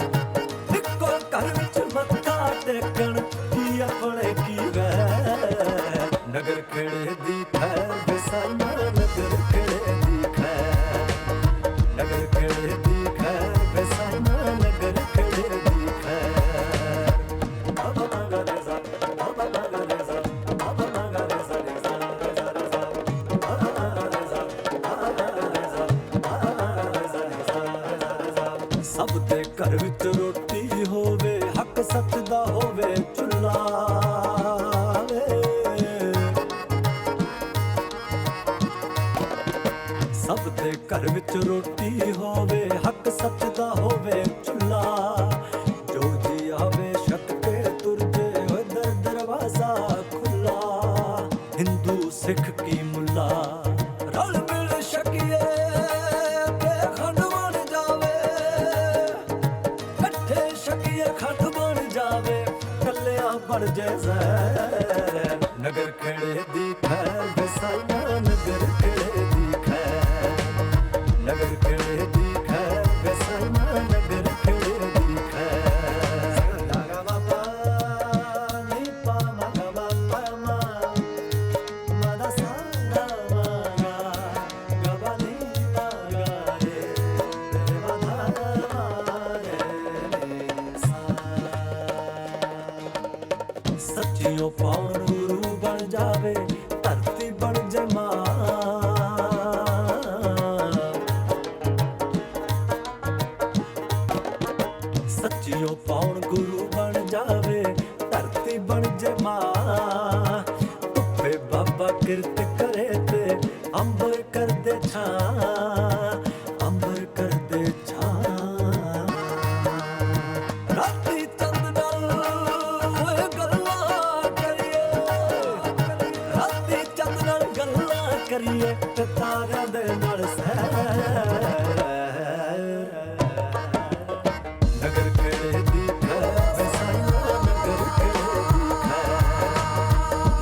ਇੱਕੋ ਘਰ ਵਿੱਚ ਮੱਥਾ ਟੇਕਣ, ਕੀ ਆਪਣੇ ਕੀ ਵੈਰ। ਨਗਰ ਖੇੜੇ ਦੀ ਖੈਰ ਵਸਾਈਆਂ, ਨਗਰ ਖੇੜੇ ਦੀ ਖੈਰ। ਨਗਰ ਖੇੜੇ ਦੀ ਖੈਰ ਵਸਾਈਆਂ, ਨਗਰ ਖੇੜੇ ਦੀ ਖੈਰ। ਬਾਬਾ ਮੰਗਾ ਰੇਜ਼ਾ, ਬਾਬਾ ਮੰਗਾ ਰੇਜ਼ਾ, ਬਾਬਾ ਮੰਗਾ ਰੇਜ਼ਾ, ਰੇਜ਼ਾ ਰੇਜ਼ਾ ਰੇਜ਼ਾ। ਬਾਬਾ ਮੰਗਾ ਰੇਜ਼ਾ, ਬਾਬਾ ਮੰਗਾ ਰੇਜ਼ਾ, ਬਾਬਾ ਮੰਗਾ ਰੇਜ਼ਾ, ਰੇਜ਼ਾ ਰੇਜ਼ਾ ਰੇਜ਼ਾ। ਸਭ ਦੇ ਘਰ ਵਿੱਚ ਰੋਟੀ ਹੋਵੇ, ਹੱਕ ਸੱਚ ਦਾ ਹੋਵੇ ਚੁੱਲ੍ਹਾ। ਸਭ ਦੇ ਘਰ ਵਿੱਚ ਰੋਟੀ ਹੋਵੇ, ਹੱਕ ਸੱਚ ਦਾ ਹੋਵੇ ਚੁੱਲ੍ਹਾ। ਜੋ ਜੀ ਆਵੇ ਛੱਤ ਕੇ ਤੁਰ ਜੇ, ਹੋਏ ਦਰਵਾਜ਼ਾ ਖੁੱਲਾ। ਹਿੰਦੂ ਸਿੱਖ ਕੀ ਮੁੱਲਾ ਰਲ ਬਣ ਜੇ ਜ਼ਹਿਰ ਨਗਰ ਖੇੜੇ ਦੀ ਖੈਰ ਵਸਾਈਆਂ ਨਗਰ ਖੇੜੇ ਦੀ ਖੈਰ ਨਗਰ ਖੇੜੇ ਦੀ ਖੈਰ ਵਸਾਈਆਂ ਨਗਰ ਖੇੜੇ ਦੀ ਖੈਰ ਗਾ ਬਾਬਾ ਨੀ ਪਾ ਮਾ ਗਾ ਬਾਬਾ ਮਾ ਮਾ ਦਾ ਸਾ ਗਾ ਮਾ ਗਾ ਗਾ ਨੀ ਪਾ ਗਾ ਰੇ ਰੇ ਮਾ ਧਾ ਮਾ ਰੇ ਸਾ ਸੱਚਿਓ ਪਾਉਣ ਗੁਰੂ ਬਣ ਜਾਵੇ ਧਰਤੀ ਬਣ ਜੇ ਮਾਂ ਸੱਚਿਓ ਪਾਉਣ ਗੁਰੂ ਬਣ ਜਾਵੇ ਧਰਤੀ ਬਣ ਜੇ ਮਾਂ ਧੁੱਪੇ ਬਾਬਾ ਕਿਰਤ ਕਰੇ ਤੇ ਅੰਬਰ ਕਰਦੇ ਛਾਂ ਅੰਬਰ ਕਰਦੇ ਛਾਂ ਰਾਤੀ ਚੰਦ ਨਾਲ ਗੱਲਾਂ ਕਰੀਏ ਰਾਤੀ ਚੰਦ ਨਾਲ ਗੱਲਾਂ ਕਰੀਏ ਤੇ ਤਾਰਿਆਂ ਦੇ ਨਾਲ ਸੈਰ ਨਗਰ ਖੇੜੇ ਦੀ ਖੈਰ ਵਸਾਈਆਂ ਨਗਰ ਖੇੜੇ ਦੀ ਖੈਰ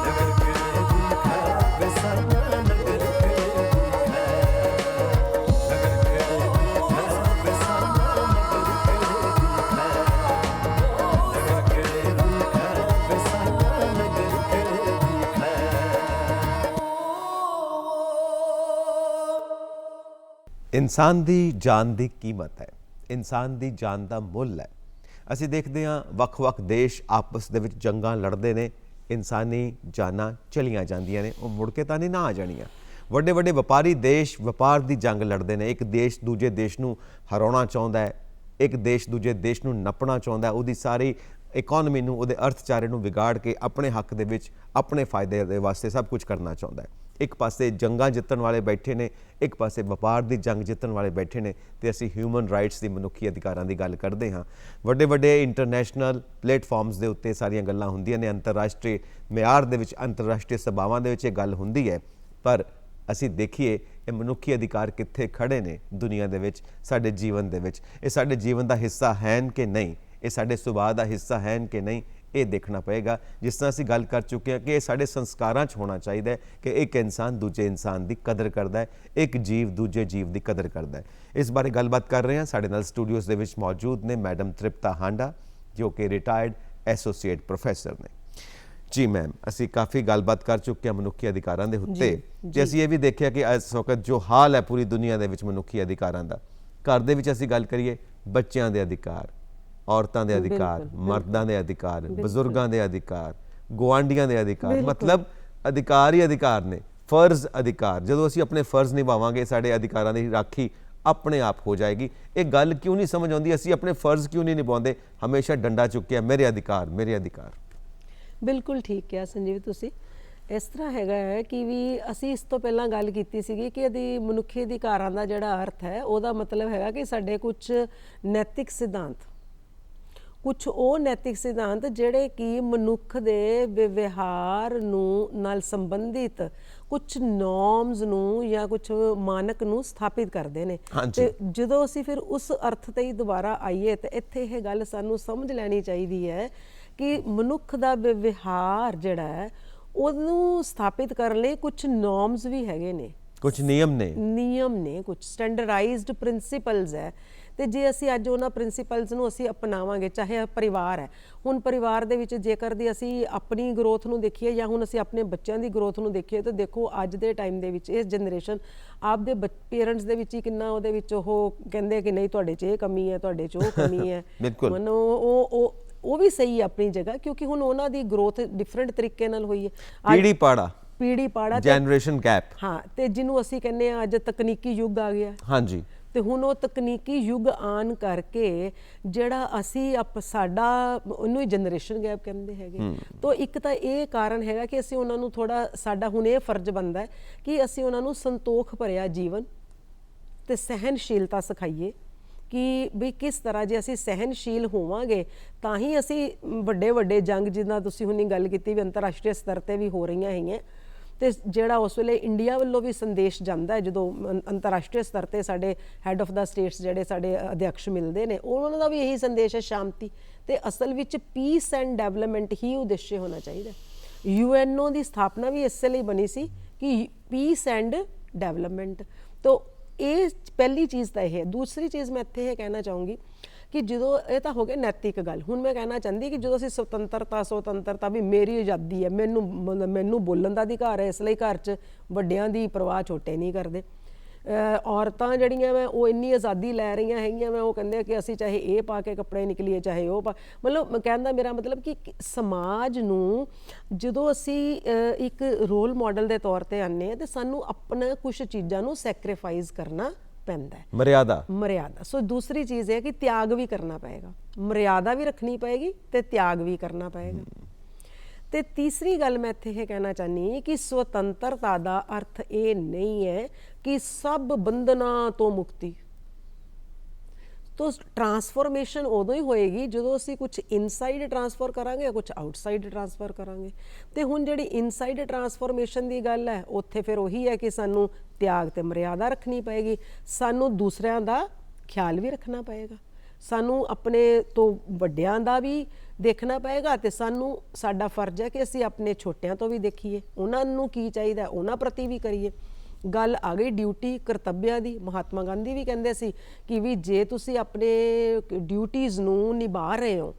ਨਗਰ ਖੇੜੇ ਦੀ ਖੈਰ ਵਸਾਈਆਂ ਨਗਰ ਖੇੜੇ ਦੀ ਖੈਰ ਨਗਰ ਖੇੜੇ ਦੀ ਖੈਰ ਵਸਾਈਆਂ ਨਗਰ ਖੇੜੇ ਦੀ ਖੈਰ ਨਗਰ ਖੇੜੇ ਦੀ ਖੈਰ ਵਸਾਈਆਂ ਨਗਰ ਖੇੜੇ ਦੀ ਖੈਰ ਇਨਸਾਨ ਦੀ ਜਾਨ ਦੀ ਕੀਮਤ ਹੈ, ਇਨਸਾਨ ਦੀ ਜਾਨ ਦਾ ਮੁੱਲ ਹੈ। ਅਸੀਂ ਦੇਖਦੇ ਹਾਂ ਵੱਖ-ਵੱਖ ਦੇਸ਼ ਆਪਸ ਦੇ ਵਿੱਚ ਜੰਗਾਂ ਲੜਦੇ ਨੇ, ਇਨਸਾਨੀ ਜਾਨਾਂ ਚਲੀਆਂ ਜਾਂਦੀਆਂ ਨੇ, ਉਹ ਮੁੜ ਕੇ ਤਾਂ ਨਹੀਂ ਨਾ ਆ ਜਾਣੀਆਂ। ਵੱਡੇ ਵੱਡੇ ਵਪਾਰੀ ਦੇਸ਼ ਵਪਾਰ ਦੀ ਜੰਗ ਲੜਦੇ ਨੇ। ਇੱਕ ਦੇਸ਼ ਦੂਜੇ ਦੇਸ਼ ਨੂੰ ਹਰਾਉਣਾ ਚਾਹੁੰਦਾ ਹੈ, ਇੱਕ ਦੇਸ਼ ਦੂਜੇ ਦੇਸ਼ ਨੂੰ ਨੱਪਣਾ ਚਾਹੁੰਦਾ ਹੈ, ਉਹਦੀ ਸਾਰੀ ਇਕੋਨਮੀ ਨੂੰ, ਉਹਦੇ ਅਰਥਚਾਰੇ ਨੂੰ ਵਿਗਾੜ ਕੇ ਆਪਣੇ ਹੱਕ ਦੇ ਵਿੱਚ ਆਪਣੇ ਫਾਇਦੇ ਦੇ ਵਾਸਤੇ ਸਭ ਕੁਝ ਕਰਨਾ ਚਾਹੁੰਦਾ ਹੈ। ਇੱਕ ਪਾਸੇ ਜੰਗਾਂ ਜਿੱਤਣ ਵਾਲੇ ਬੈਠੇ ਨੇ, ਇੱਕ ਪਾਸੇ ਵਪਾਰ ਦੀ ਜੰਗ ਜਿੱਤਣ ਵਾਲੇ ਬੈਠੇ ਨੇ, ਤੇ ਅਸੀਂ ਹਿਊਮਨ ਰਾਈਟਸ ਦੀ, ਮਨੁੱਖੀ ਅਧਿਕਾਰਾਂ ਦੀ ਗੱਲ ਕਰਦੇ ਹਾਂ। ਵੱਡੇ ਵੱਡੇ ਇੰਟਰਨੈਸ਼ਨਲ ਪਲੇਟਫਾਰਮਸ ਦੇ ਉੱਤੇ ਸਾਰੀਆਂ ਗੱਲਾਂ ਹੁੰਦੀਆਂ ਨੇ, ਅੰਤਰਰਾਸ਼ਟਰੀ ਮਿਆਰ ਦੇ ਵਿੱਚ, ਅੰਤਰਰਾਸ਼ਟਰੀ ਸਭਾਵਾਂ ਦੇ ਵਿੱਚ ਇਹ ਗੱਲ ਹੁੰਦੀ ਹੈ। ਪਰ ਅਸੀਂ ਦੇਖੀਏ ਇਹ ਮਨੁੱਖੀ ਅਧਿਕਾਰ ਕਿੱਥੇ ਖੜੇ ਨੇ ਦੁਨੀਆ ਦੇ ਵਿੱਚ, ਸਾਡੇ ਜੀਵਨ ਦੇ ਵਿੱਚ। ਇਹ ਸਾਡੇ ਜੀਵਨ ਦਾ ਹਿੱਸਾ ਹਨ ਕਿ ਨਹੀਂ, ਇਹ ਸਾਡੇ ਸੁਭਾਅ ਦਾ ਹਿੱਸਾ ਹਨ ਕਿ ਨਹੀਂ, ਇਹ ਦੇਖਣਾ ਪਏਗਾ। ਜਿਸ ਤਰ੍ਹਾਂ ਅਸੀਂ ਗੱਲ ਕਰ ਚੁੱਕੇ ਹਾਂ ਕਿ ਇਹ ਸਾਡੇ ਸੰਸਕਾਰਾਂ 'ਚ ਹੋਣਾ ਚਾਹੀਦਾ ਹੈ ਕਿ ਇੱਕ ਇਨਸਾਨ ਦੂਜੇ ਇਨਸਾਨ ਦੀ ਕਦਰ ਕਰਦਾ ਹੈ, ਇੱਕ ਜੀਵ ਦੂਜੇ ਜੀਵ ਦੀ ਕਦਰ ਕਰਦਾ ਹੈ। ਇਸ ਬਾਰੇ ਗੱਲਬਾਤ ਕਰ ਰਹੇ ਹਾਂ। ਸਾਡੇ ਨਾਲ ਸਟੂਡੀਓਜ਼ ਦੇ ਵਿੱਚ ਮੌਜੂਦ ਨੇ ਮੈਡਮ ਤ੍ਰਿਪਤਾ ਹਾਂਡਾ, ਜੋ ਕਿ ਰਿਟਾਇਰਡ ਐਸੋਸੀਏਟ ਪ੍ਰੋਫੈਸਰ ਨੇ। ਜੀ ਮੈਮ, ਅਸੀਂ ਕਾਫੀ ਗੱਲਬਾਤ ਕਰ ਚੁੱਕੇ ਹਾਂ ਮਨੁੱਖੀ ਅਧਿਕਾਰਾਂ ਦੇ ਉੱਤੇ, ਤੇ ਅਸੀਂ ਇਹ ਵੀ ਦੇਖਿਆ ਕਿ ਇਸ ਵਕਤ ਜੋ ਹਾਲ ਹੈ ਪੂਰੀ ਦੁਨੀਆ ਦੇ ਵਿੱਚ ਮਨੁੱਖੀ ਅਧਿਕਾਰਾਂ ਦਾ, ਘਰ ਦੇ ਵਿੱਚ ਅਸੀਂ ਗੱਲ ਕਰੀਏ ਬੱਚਿਆਂ ਦੇ ਅਧਿਕਾਰ, ਔਰਤਾਂ ਦੇ ਅਧਿਕਾਰ, ਮਰਦਾਂ ਦੇ ਅਧਿਕਾਰ, ਬਜ਼ੁਰਗਾਂ ਦੇ ਅਧਿਕਾਰ, ਗੁਆਂਢੀਆਂ ਦੇ ਅਧਿਕਾਰ, ਮਤਲਬ ਅਧਿਕਾਰ ਹੀ ਅਧਿਕਾਰ ਨੇ, ਫਰਜ਼ ਅਧਿਕਾਰ। ਜਦੋਂ ਅਸੀਂ ਆਪਣੇ ਫਰਜ਼ ਨਿਭਾਵਾਂਗੇ ਸਾਡੇ ਅਧਿਕਾਰਾਂ ਦੀ ਰਾਖੀ ਆਪਣੇ ਆਪ ਹੋ ਜਾਏਗੀ। ਇਹ ਗੱਲ ਕਿਉਂ ਨਹੀਂ ਸਮਝ ਆਉਂਦੀ, ਅਸੀਂ ਆਪਣੇ ਫਰਜ਼ ਕਿਉਂ ਨਹੀਂ ਨਿਭਾਉਂਦੇ, ਹਮੇਸ਼ਾ ਡੰਡਾ ਚੁੱਕਿਆ ਮੇਰੇ ਅਧਿਕਾਰ ਮੇਰੇ ਅਧਿਕਾਰ। ਬਿਲਕੁਲ ਠੀਕ ਕਿਹਾ ਸੰਜੀਵ ਤੁਸੀਂ। ਇਸ ਤਰ੍ਹਾਂ ਹੈਗਾ ਹੈ ਕਿ ਵੀ ਅਸੀਂ ਇਸ ਤੋਂ ਪਹਿਲਾਂ ਗੱਲ ਕੀਤੀ ਸੀਗੀ ਕਿ ਇਹਦੀ ਮਨੁੱਖੀ ਅਧਿਕਾਰਾਂ ਦਾ ਜਿਹੜਾ ਅਰਥ ਹੈ ਉਹਦਾ ਮਤਲਬ ਹੈਗਾ ਕਿ ਸਾਡੇ ਕੁਝ ਨੈਤਿਕ ਸਿਧਾਂਤ, ਕੁਝ ਉਹ ਨੈਤਿਕ ਸਿਧਾਂਤ ਜਿਹੜੇ ਕਿ ਮਨੁੱਖ ਦੇ ਵਿਵਹਾਰ ਨੂੰ ਨਾਲ ਸੰਬੰਧਿਤ ਕੁਝ ਨੋਰਮਸ ਨੂੰ ਜਾਂ ਕੁਝ ਮਾਨਕ ਨੂੰ ਸਥਾਪਿਤ ਕਰਦੇ ਨੇ। ਤੇ ਜਦੋਂ ਅਸੀਂ ਫਿਰ ਉਸ ਅਰਥ ਤੇ ਹੀ ਦੁਬਾਰਾ ਆਈਏ ਤੇ ਇੱਥੇ ਇਹ ਗੱਲ ਸਾਨੂੰ ਸਮਝ ਲੈਣੀ ਚਾਹੀਦੀ ਹੈ ਕਿ ਮਨੁੱਖ ਦਾ ਵਿਵਹਾਰ ਜਿਹੜਾ ਹੈ ਉਹਨੂੰ ਸਥਾਪਿਤ ਕਰਨ ਲਈ ਕੁਝ ਨੋਰਮਸ ਵੀ ਹੈਗੇ ਨੇ, ਕੁਝ ਨਿਯਮ ਨੇ, ਕੁਝ ਸਟੈਂਡਰਡਾਈਜ਼ਡ ਪ੍ਰਿੰਸੀਪਲਸ ਹੈ। ਤੇ ਜੇ ਅਸੀਂ ਅੱਜ ਉਹਨਾਂ ਪ੍ਰਿੰਸੀਪਲਸ ਨੂੰ ਅਸੀਂ ਅਪਣਾਵਾਂਗੇ, ਚਾਹੇ ਪਰਿਵਾਰ ਹੈ, ਹੁਣ ਪਰਿਵਾਰ ਦੇ ਵਿੱਚ ਜੇਕਰ ਦੀ ਅਸੀਂ ਆਪਣੀ ਗਰੋਥ ਨੂੰ ਦੇਖੀਏ ਜਾਂ ਹੁਣ ਅਸੀਂ ਆਪਣੇ ਬੱਚਿਆਂ ਦੀ ਗਰੋਥ ਨੂੰ ਦੇਖੀਏ ਤਾਂ ਦੇਖੋ ਅੱਜ ਦੇ ਟਾਈਮ ਦੇ ਵਿੱਚ ਇਸ ਜਨਰੇਸ਼ਨ ਆਪਦੇ ਪੇਰੈਂਟਸ ਦੇ ਵਿੱਚ ਹੀ ਕਿੰਨਾ ਉਹਦੇ ਵਿੱਚ ਉਹ ਕਹਿੰਦੇ ਕਿ ਨਹੀਂ ਤੁਹਾਡੇ 'ਚ ਇਹ ਕਮੀ ਹੈ, ਤੁਹਾਡੇ 'ਚ ਉਹ ਕਮੀ ਹੈ। ਮਨ ਉਹ ਵੀ ਸਹੀ ਹੈ ਆਪਣੀ ਜਗ੍ਹਾ, ਕਿਉਂਕਿ ਹੁਣ ਉਹਨਾਂ ਦੀ ਗਰੋਥ ਡਿਫਰੈਂਟ ਤਰੀਕੇ ਨਾਲ ਹੋਈ ਹੈ। ਪੀੜੀ ਪਾੜਾ ਜਨਰੇਸ਼ਨ ਗੈਪ, ਹਾਂ, ਤੇ ਜਿਹਨੂੰ ਅਸੀਂ ਕਹਿੰਦੇ ਆ ਅੱਜ ਤਕਨੀਕੀ ਯੁੱਗ ਆ ਗਿਆ। ਹਾਂਜੀ, ਤੇ ਹੁਣ ਉਹ ਤਕਨੀਕੀ ਯੁੱਗ ਆਉਣ ਕਰਕੇ ਜਿਹੜਾ ਅਸੀਂ ਸਾਡਾ ਉਹਨੂੰ ਹੀ ਜਨਰੇਸ਼ਨ ਗੈਪ ਕਹਿੰਦੇ ਹੈਗੇ। ਤਾਂ ਇੱਕ ਤਾਂ ਇਹ ਕਾਰਨ ਹੈਗਾ ਕਿ ਅਸੀਂ ਉਹਨਾਂ ਨੂੰ ਥੋੜਾ, ਸਾਡਾ ਹੁਣ ਇਹ ਫਰਜ਼ ਬਣਦਾ ਹੈ ਕਿ ਅਸੀਂ ਉਹਨਾਂ ਨੂੰ ਸੰਤੋਖ ਭਰਿਆ ਜੀਵਨ ਤੇ ਸਹਿਨਸ਼ੀਲਤਾ ਸਿਖਾਈਏ ਕਿ ਵੀ ਕਿਸ ਤਰ੍ਹਾਂ ਜੇ ਅਸੀਂ ਸਹਿਨਸ਼ੀਲ ਹੋਵਾਂਗੇ ਤਾਂ ਹੀ ਅਸੀਂ ਵੱਡੇ ਜੰਗ, ਜਿੱਦਾਂ ਤੁਸੀਂ ਹੁਣੀ ਗੱਲ ਕੀਤੀ ਵੀ ਅੰਤਰਰਾਸ਼ਟਰੀ ਸਤਰ ਤੇ ਵੀ ਹੋ ਰਹੀਆਂ ਹੈਗੀਆਂ, ਤੇ ਜਿਹੜਾ ਉਸ ਵੇਲੇ ਇੰਡੀਆ ਵੱਲੋਂ ਵੀ ਸੰਦੇਸ਼ ਜਾਂਦਾ ਹੈ ਜਦੋਂ ਅੰਤਰਰਾਸ਼ਟਰੀ ਸਤਰ ਤੇ ਸਾਡੇ ਹੈੱਡ ਆਫ ਦਾ ਸਟੇਟਸ ਜਿਹੜੇ ਸਾਡੇ ਅਧਿਅਕਸ਼ ਮਿਲਦੇ ਨੇ, ਉਹਨਾਂ ਦਾ ਵੀ ਇਹੀ ਸੰਦੇਸ਼ ਹੈ ਸ਼ਾਂਤੀ। ਤੇ ਅਸਲ ਵਿੱਚ ਪੀਸ ਐਂਡ ਡਿਵੈਲਪਮੈਂਟ ਹੀ ਉਦੇਸ਼ ਹੋਣਾ ਚਾਹੀਦਾ। ਯੂਐਨਓ ਦੀ ਸਥਾਪਨਾ ਵੀ ਇਸੇ ਲਈ ਬਣੀ ਸੀ ਕਿ ਪੀਸ ਐਂਡ ਡਿਵੈਲਪਮੈਂਟ। ਤਾਂ ਇਹ ਪਹਿਲੀ ਚੀਜ਼ ਤਾਂ ਇਹ ਹੈ। ਦੂਸਰੀ ਚੀਜ਼ ਮੈਂ ਇੱਥੇ ਇਹ ਕਹਿਣਾ ਚਾਹੂੰਗੀ ਕਿ ਜਦੋਂ ਇਹ ਤਾਂ ਹੋ ਗਿਆ ਨੈਤਿਕ ਗੱਲ, ਹੁਣ ਮੈਂ ਕਹਿਣਾ ਚਾਹੁੰਦੀ ਕਿ ਜਦੋਂ ਅਸੀਂ ਸੁਤੰਤਰਤਾ ਵੀ ਮੇਰੀ ਆਜ਼ਾਦੀ ਹੈ, ਮੈਨੂੰ ਬੋਲਣ ਦਾ ਅਧਿਕਾਰ ਹੈ, ਇਸ ਲਈ ਘਰ 'ਚ ਵੱਡਿਆਂ ਦੀ ਪਰਵਾਹ ਛੋਟੇ ਨਹੀਂ ਕਰਦੇ। ਔਰਤਾਂ ਜਿਹੜੀਆਂ ਮੈਂ ਉਹ ਇੰਨੀ ਆਜ਼ਾਦੀ ਲੈ ਰਹੀਆਂ ਹੈਗੀਆਂ, ਮੈਂ ਉਹ ਕਹਿੰਦੇ ਕਿ ਅਸੀਂ ਚਾਹੇ ਇਹ ਪਾ ਕੇ ਕੱਪੜੇ ਨਿਕਲੀਏ ਚਾਹੇ ਉਹ ਮਤਲਬ ਕਹਿਣ ਦਾ ਮੇਰਾ ਮਤਲਬ ਕਿ ਸਮਾਜ ਨੂੰ ਜਦੋਂ ਅਸੀਂ ਇੱਕ ਰੋਲ ਮਾਡਲ ਦੇ ਤੌਰ ਤੇ ਆਨੇ ਆ ਤੇ ਸਾਨੂੰ ਆਪਣਾ ਕੁਝ ਚੀਜ਼ਾਂ ਨੂੰ ਸੈਕਰੀਫਾਈਸ ਕਰਨਾ ਪੈਂਦਾ ਹੈ। ਮਰਿਆਦਾ। ਸੋ ਦੂਸਰੀ ਚੀਜ਼ ਹੈ ਕਿ ਤਿਆਗ ਵੀ ਕਰਨਾ ਪਏਗਾ, ਮਰਿਆਦਾ ਵੀ ਰੱਖਣੀ ਪਏਗੀ ਤੇ ਤਿਆਗ ਵੀ ਕਰਨਾ ਪਏਗਾ। ਤੇ ਤੀਸਰੀ ਗੱਲ ਮੈਂ ਇੱਥੇ ਇਹ ਕਹਿਣਾ ਚਾਹਨੀ ਕਿ ਸੁਤੰਤਰਤਾ ਦਾ ਅਰਥ ਇਹ ਨਹੀਂ ਹੈ ਕਿ ਸਭ ਬੰਧਨਾਂ ਤੋਂ ਮੁਕਤੀ। ਤੋ ਟਰਾਂਸਫੋਰਮੇਸ਼ਨ ਉਦੋਂ ਹੀ ਹੋਏਗੀ ਜਦੋਂ ਅਸੀਂ ਕੁਝ ਇਨਸਾਈਡ ਟਰਾਂਸਫਰ ਕਰਾਂਗੇ, ਕੁਝ ਆਊਟਸਾਈਡ ਟਰਾਂਸਫਰ ਕਰਾਂਗੇ। ਤੇ ਹੁਣ ਜਿਹੜੀ ਇਨਸਾਈਡ ਟਰਾਂਸਫੋਰਮੇਸ਼ਨ ਦੀ ਗੱਲ ਹੈ, ਉੱਥੇ ਫਿਰ ਉਹੀ ਹੈ ਕਿ ਸਾਨੂੰ ਤਿਆਗ ਤੇ ਮਰਿਆਦਾ ਰੱਖਣੀ ਪਏਗੀ, ਸਾਨੂੰ ਦੂਸਰਿਆਂ ਦਾ ਖਿਆਲ ਵੀ ਰੱਖਣਾ ਪਏਗਾ, ਸਾਨੂੰ ਆਪਣੇ ਤੋਂ ਵੱਡਿਆਂ ਦਾ ਵੀ ਦੇਖਣਾ ਪਏਗਾ ਤੇ ਸਾਨੂੰ ਸਾਡਾ ਫਰਜ਼ ਹੈ ਕਿ ਅਸੀਂ ਆਪਣੇ ਛੋਟਿਆਂ ਤੋਂ ਵੀ ਦੇਖੀਏ, ਉਹਨਾਂ ਨੂੰ ਕੀ ਚਾਹੀਦਾ ਉਹਨਾਂ ਪ੍ਰਤੀ ਵੀ ਕਰੀਏ। ਗੱਲ ਆ ਗਈ ਡਿਊਟੀ ਕਰਤੱਵਿਆਂ ਦੀ। ਮਹਾਤਮਾ ਗਾਂਧੀ ਵੀ ਕਹਿੰਦੇ ਸੀ ਕਿ ਵੀ ਜੇ ਤੁਸੀਂ ਆਪਣੇ ਡਿਊਟੀਜ਼ ਨੂੰ ਨਿਭਾ ਰਹੇ ਹੋ,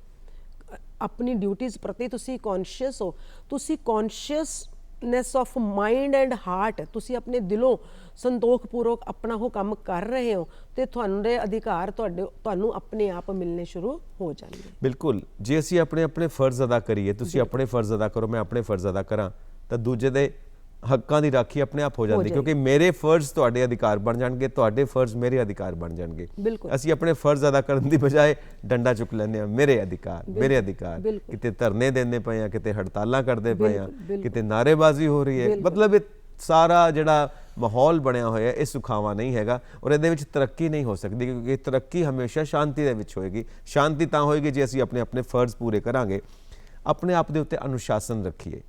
ਆਪਣੀ ਡਿਊਟੀਜ਼ ਪ੍ਰਤੀ ਤੁਸੀਂ ਕੌਨਸ਼ੀਅਸ ਹੋ, ਤੁਸੀਂ consciousness of mind and heart, ਤੁਸੀਂ ਆਪਣੇ ਦਿਲੋਂ ਸੰਤੋਖਪੂਰਵਕ ਆਪਣਾ ਉਹ ਕੰਮ ਕਰ ਰਹੇ ਹੋ ਤੇ ਤੁਹਾਡੇ ਅਧਿਕਾਰ ਤੁਹਾਨੂੰ ਆਪਣੇ ਆਪ ਮਿਲਣੇ ਸ਼ੁਰੂ ਹੋ ਜਾਣਗੇ। ਬਿਲਕੁਲ, ਜੇ ਅਸੀਂ ਆਪਣੇ ਫਰਜ਼ ਅਦਾ ਕਰੀਏ, ਤੁਸੀਂ ਆਪਣੇ ਫਰਜ਼ ਅਦਾ ਕਰੋ, ਮੈਂ ਆਪਣੇ ਫਰਜ਼ ਅਦਾ ਕਰਾਂ, ਤਾਂ ਦੂਜੇ ਦੇ ਹੱਕਾਂ ਦੀ ਰਾਖੀ ਆਪਣੇ ਆਪ ਹੋ ਜਾਂਦੀ, ਕਿਉਂਕਿ ਮੇਰੇ ਫਰਜ਼ ਤੁਹਾਡੇ ਅਧਿਕਾਰ ਬਣ ਜਾਣਗੇ, ਤੁਹਾਡੇ ਫਰਜ਼ ਮੇਰੇ ਅਧਿਕਾਰ ਬਣ ਜਾਣਗੇ। ਅਸੀਂ ਆਪਣੇ ਫਰਜ਼ ਅਦਾ ਕਰਨ ਦੀ ਬਜਾਏ ਡੰਡਾ ਚੁੱਕ ਲੈਂਦੇ ਹਾਂ, ਮੇਰੇ ਅਧਿਕਾਰ। ਕਿਤੇ ਧਰਨੇ ਦਿੰਦੇ ਪਏ ਆ, ਕਿਤੇ ਹੜਤਾਲਾਂ ਕਰਦੇ ਪਏ ਆ, ਕਿਤੇ ਨਾਅਰੇਬਾਜ਼ੀ ਹੋ ਰਹੀ ਹੈ। ਮਤਲਬ ਇਹ ਸਾਰਾ ਜਿਹੜਾ ਮਾਹੌਲ ਬਣਿਆ ਹੋਇਆ ਇਹ ਸੁਖਾਵਾ ਨਹੀਂ ਹੈਗਾ ਔਰ ਇਹਦੇ ਵਿੱਚ ਤਰੱਕੀ ਨਹੀਂ ਹੋ ਸਕਦੀ, ਕਿਉਂਕਿ ਤਰੱਕੀ ਹਮੇਸ਼ਾ ਸ਼ਾਂਤੀ ਦੇ ਵਿੱਚ ਹੋਏਗੀ। ਸ਼ਾਂਤੀ ਤਾਂ ਹੋਏਗੀ ਜੇ ਅਸੀਂ ਆਪਣੇ ਫਰਜ਼ ਪੂਰੇ ਕਰਾਂਗੇ, ਆਪਣੇ ਆਪ ਦੇ ਉੱਤੇ ਅਨੁਸ਼ਾਸਨ ਰੱਖੀਏ।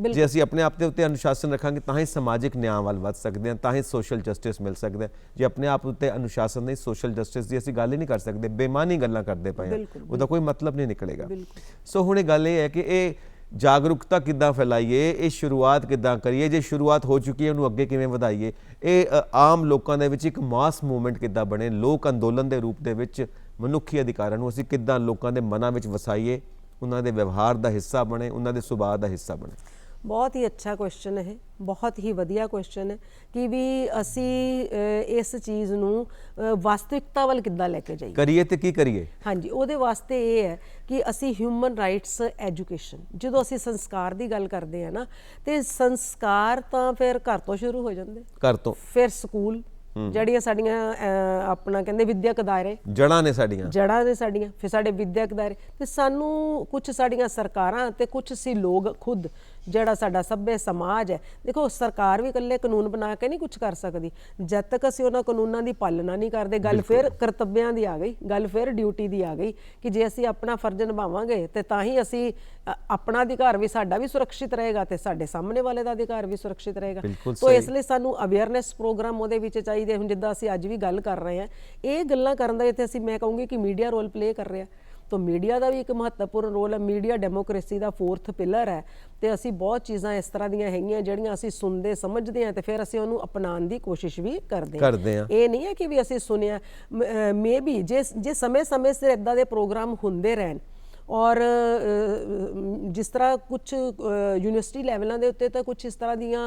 ਜੇ ਅਸੀਂ ਆਪਣੇ ਆਪ ਦੇ ਉੱਤੇ ਅਨੁਸ਼ਾਸਨ ਰੱਖਾਂਗੇ ਤਾਂ ਹੀ ਸਮਾਜਿਕ ਨਿਆਂ ਵੱਲ ਵੱਧ ਸਕਦੇ ਹਾਂ, ਤਾਂ ਹੀ ਸੋਸ਼ਲ ਜਸਟਿਸ ਮਿਲ ਸਕਦਾ। ਜੇ ਆਪਣੇ ਆਪ ਉੱਤੇ ਅਨੁਸ਼ਾਸਨ ਨਹੀਂ, ਸੋਸ਼ਲ ਜਸਟਿਸ ਦੀ ਅਸੀਂ ਗੱਲ ਹੀ ਨਹੀਂ ਕਰ ਸਕਦੇ, ਬੇਮਾਨੀ ਗੱਲਾਂ ਕਰਦੇ ਪਏ ਹਾਂ, ਉਹਦਾ ਕੋਈ ਮਤਲਬ ਨਹੀਂ ਨਿਕਲੇਗਾ। ਸੋ ਹੁਣ ਇਹ ਗੱਲ ਇਹ ਹੈ ਕਿ ਇਹ ਜਾਗਰੂਕਤਾ ਕਿੱਦਾਂ ਫੈਲਾਈਏ, ਇਹ ਸ਼ੁਰੂਆਤ ਕਿੱਦਾਂ ਕਰੀਏ, ਜੇ ਸ਼ੁਰੂਆਤ ਹੋ ਚੁੱਕੀ ਹੈ ਉਹਨੂੰ ਅੱਗੇ ਕਿਵੇਂ ਵਧਾਈਏ, ਇਹ ਆਮ ਲੋਕਾਂ ਦੇ ਵਿੱਚ ਇੱਕ ਮਾਸ ਮੂਵਮੈਂਟ ਕਿੱਦਾਂ ਬਣੇ, ਲੋਕ ਅੰਦੋਲਨ ਦੇ ਰੂਪ ਦੇ ਵਿੱਚ ਮਨੁੱਖੀ ਅਧਿਕਾਰਾਂ ਨੂੰ ਅਸੀਂ ਕਿੱਦਾਂ ਲੋਕਾਂ ਦੇ ਮਨਾਂ ਵਿੱਚ ਵਸਾਈਏ, ਉਹਨਾਂ ਦੇ ਵਿਵਹਾਰ ਦਾ ਹਿੱਸਾ ਬਣੇ, ਉਹਨਾਂ ਦੇ ਸੁਭਾਅ ਦਾ ਹਿੱਸਾ ਬਣੇ। ਬਹੁਤ ਹੀ ਅੱਛਾ ਕੁਐਸਚਨ ਹੈ, ਬਹੁਤ ਹੀ ਵਧੀਆ ਕੁਐਸਚਨ ਹੈ ਕਿ ਵੀ ਅਸੀਂ ਇਸ ਚੀਜ਼ ਨੂੰ ਵਾਸਤਵਿਕਤਾ ਵੱਲ ਕਿੱਦਾਂ ਲੈ ਕੇ ਜਾਈਏ, ਕਰੀਏ ਤੇ ਕੀ ਕਰੀਏ। ਹਾਂਜੀ, ਉਹਦੇ ਵਾਸਤੇ ਇਹ ਹੈ ਕਿ ਅਸੀਂ ਹਿਊਮਨ ਰਾਈਟਸ ਐਜੂਕੇਸ਼ਨ, ਜਦੋਂ ਅਸੀਂ ਸੰਸਕਾਰ ਦੀ ਗੱਲ ਕਰਦੇ ਹਾਂ ਨਾ, ਤੇ ਸੰਸਕਾਰ ਤਾਂ ਫਿਰ ਘਰ ਤੋਂ ਸ਼ੁਰੂ ਹੋ ਜਾਂਦੇ, ਘਰ ਤੋਂ, ਫਿਰ ਸਕੂਲ, ਜਿਹੜੀਆਂ ਸਾਡੀਆਂ ਆਪਣਾ ਕਹਿੰਦੇ ਵਿਦਿਅਕ ਦਾਇਰੇ, ਜੜ੍ਹਾਂ ਨੇ ਸਾਡੀਆਂ, ਫਿਰ ਸਾਡੇ ਵਿਦਿਅਕ ਦਾਇਰੇ, ਤੇ ਸਾਨੂੰ ਕੁਝ ਸਾਡੀਆਂ ਸਰਕਾਰਾਂ ਤੇ ਕੁਝ ਸੀ ਲੋਕ ਖੁਦ, ਜਿਹੜਾ ਸਾਡਾ ਸਭ्य ਸਮਾਜ ਹੈ। ਦੇਖੋ, ਸਰਕਾਰ ਵੀ ਇਕੱਲੇ ਕਾਨੂੰਨ ਬਣਾ ਕੇ ਨਹੀਂ ਕੁਝ ਕਰ ਸਕਦੀ, ਜਦ ਤੱਕ ਅਸੀਂ ਉਹਨਾਂ ਕਾਨੂੰਨਾਂ ਦੀ ਪਾਲਣਾ ਨਹੀਂ ਕਰਦੇ। ਗੱਲ ਫਿਰ ਕਰਤੱਵਿਆਂ ਦੀ ਆ ਗਈ, ਗੱਲ ਫਿਰ ਡਿਊਟੀ ਦੀ ਆ ਗਈ ਕਿ ਜੇ ਅਸੀਂ ਆਪਣਾ ਫਰਜ਼ ਨਿਭਾਵਾਂਗੇ ਤੇ ਤਾਂ ਹੀ ਅਸੀਂ ਆਪਣਾ ਅਧਿਕਾਰ ਵੀ ਸਾਡਾ ਵੀ ਸੁਰੱਖਿਅਤ ਰਹੇਗਾ ਤੇ ਸਾਡੇ ਸਾਹਮਣੇ ਵਾਲੇ ਦਾ ਅਧਿਕਾਰ ਵੀ ਸੁਰੱਖਿਅਤ ਰਹੇਗਾ। ਤੋ ਇਸ ਲਈ ਸਾਨੂੰ ਅਵੇਅਰਨੈਸ ਪ੍ਰੋਗਰਾਮ ਉਹਦੇ ਵਿੱਚ ਚਾਹੀਦੇ। ਹੁਣ ਜਿੱਦਾਂ ਅਸੀਂ ਅੱਜ ਵੀ ਗੱਲ ਕਰ ਰਹੇ ਹਾਂ, ਇਹ ਗੱਲਾਂ ਕਰਨ ਦਾ ਇੱਥੇ ਅਸੀਂ ਮੈਂ ਕਹੂੰਗੀ ਕਿ ਮੀਡੀਆ ਰੋਲ ਪਲੇ ਕਰ ਰਿਹਾ। तो मीडिया का भी एक महत्वपूर्ण रोल है। मीडिया डेमोक्रेसी का 4th पिलर है, तो असी बहुत चीज़ां इस तरह दी हैगियां जिहड़ियां असी सुनते समझते हैं तो फिर असी उहनूं अपनाउण दी कोशिश भी करते हैं। ये नहीं है कि भी असी सुनिया, मे बी जे समय समय सिर इदां दे प्रोग्राम हुंदे रहन और जिस तरह कुछ यूनिवर्सिटी लैवलों के उत्ते तो कुछ इस तरह दियाँ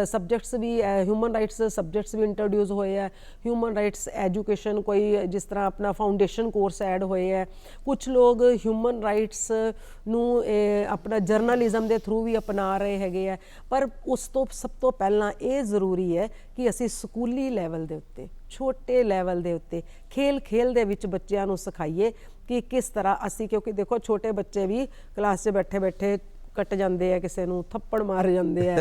सबजैक्ट्स भी ह्यूमन राइट्स सबजैक्ट्स भी इंट्रोड्यूस होए है। ह्यूमन राइट्स एजुकेशन कोई जिस तरह अपना फाउंडेशन कोर्स ऐड होए है। कुछ लोग ह्यूमन राइट्स नूं अपना जर्नलिज्म के थ्रू भी अपना रहे हैगे है। पर उस तो सब तो पहला ये जरूरी है कि असी स्कूली लैवल के उत्ते, छोटे लैवल के उत्ते खेल खेल दे विच बच्चों नूं सिखाइए कि किस तरह असी, क्योंकि देखो छोटे बच्चे भी क्लास से बैठे बैठे ਕੱਟ ਜਾਂਦੇ ਆ, ਕਿਸੇ ਨੂੰ ਥੱਪੜ ਮਾਰ ਜਾਂਦੇ ਆ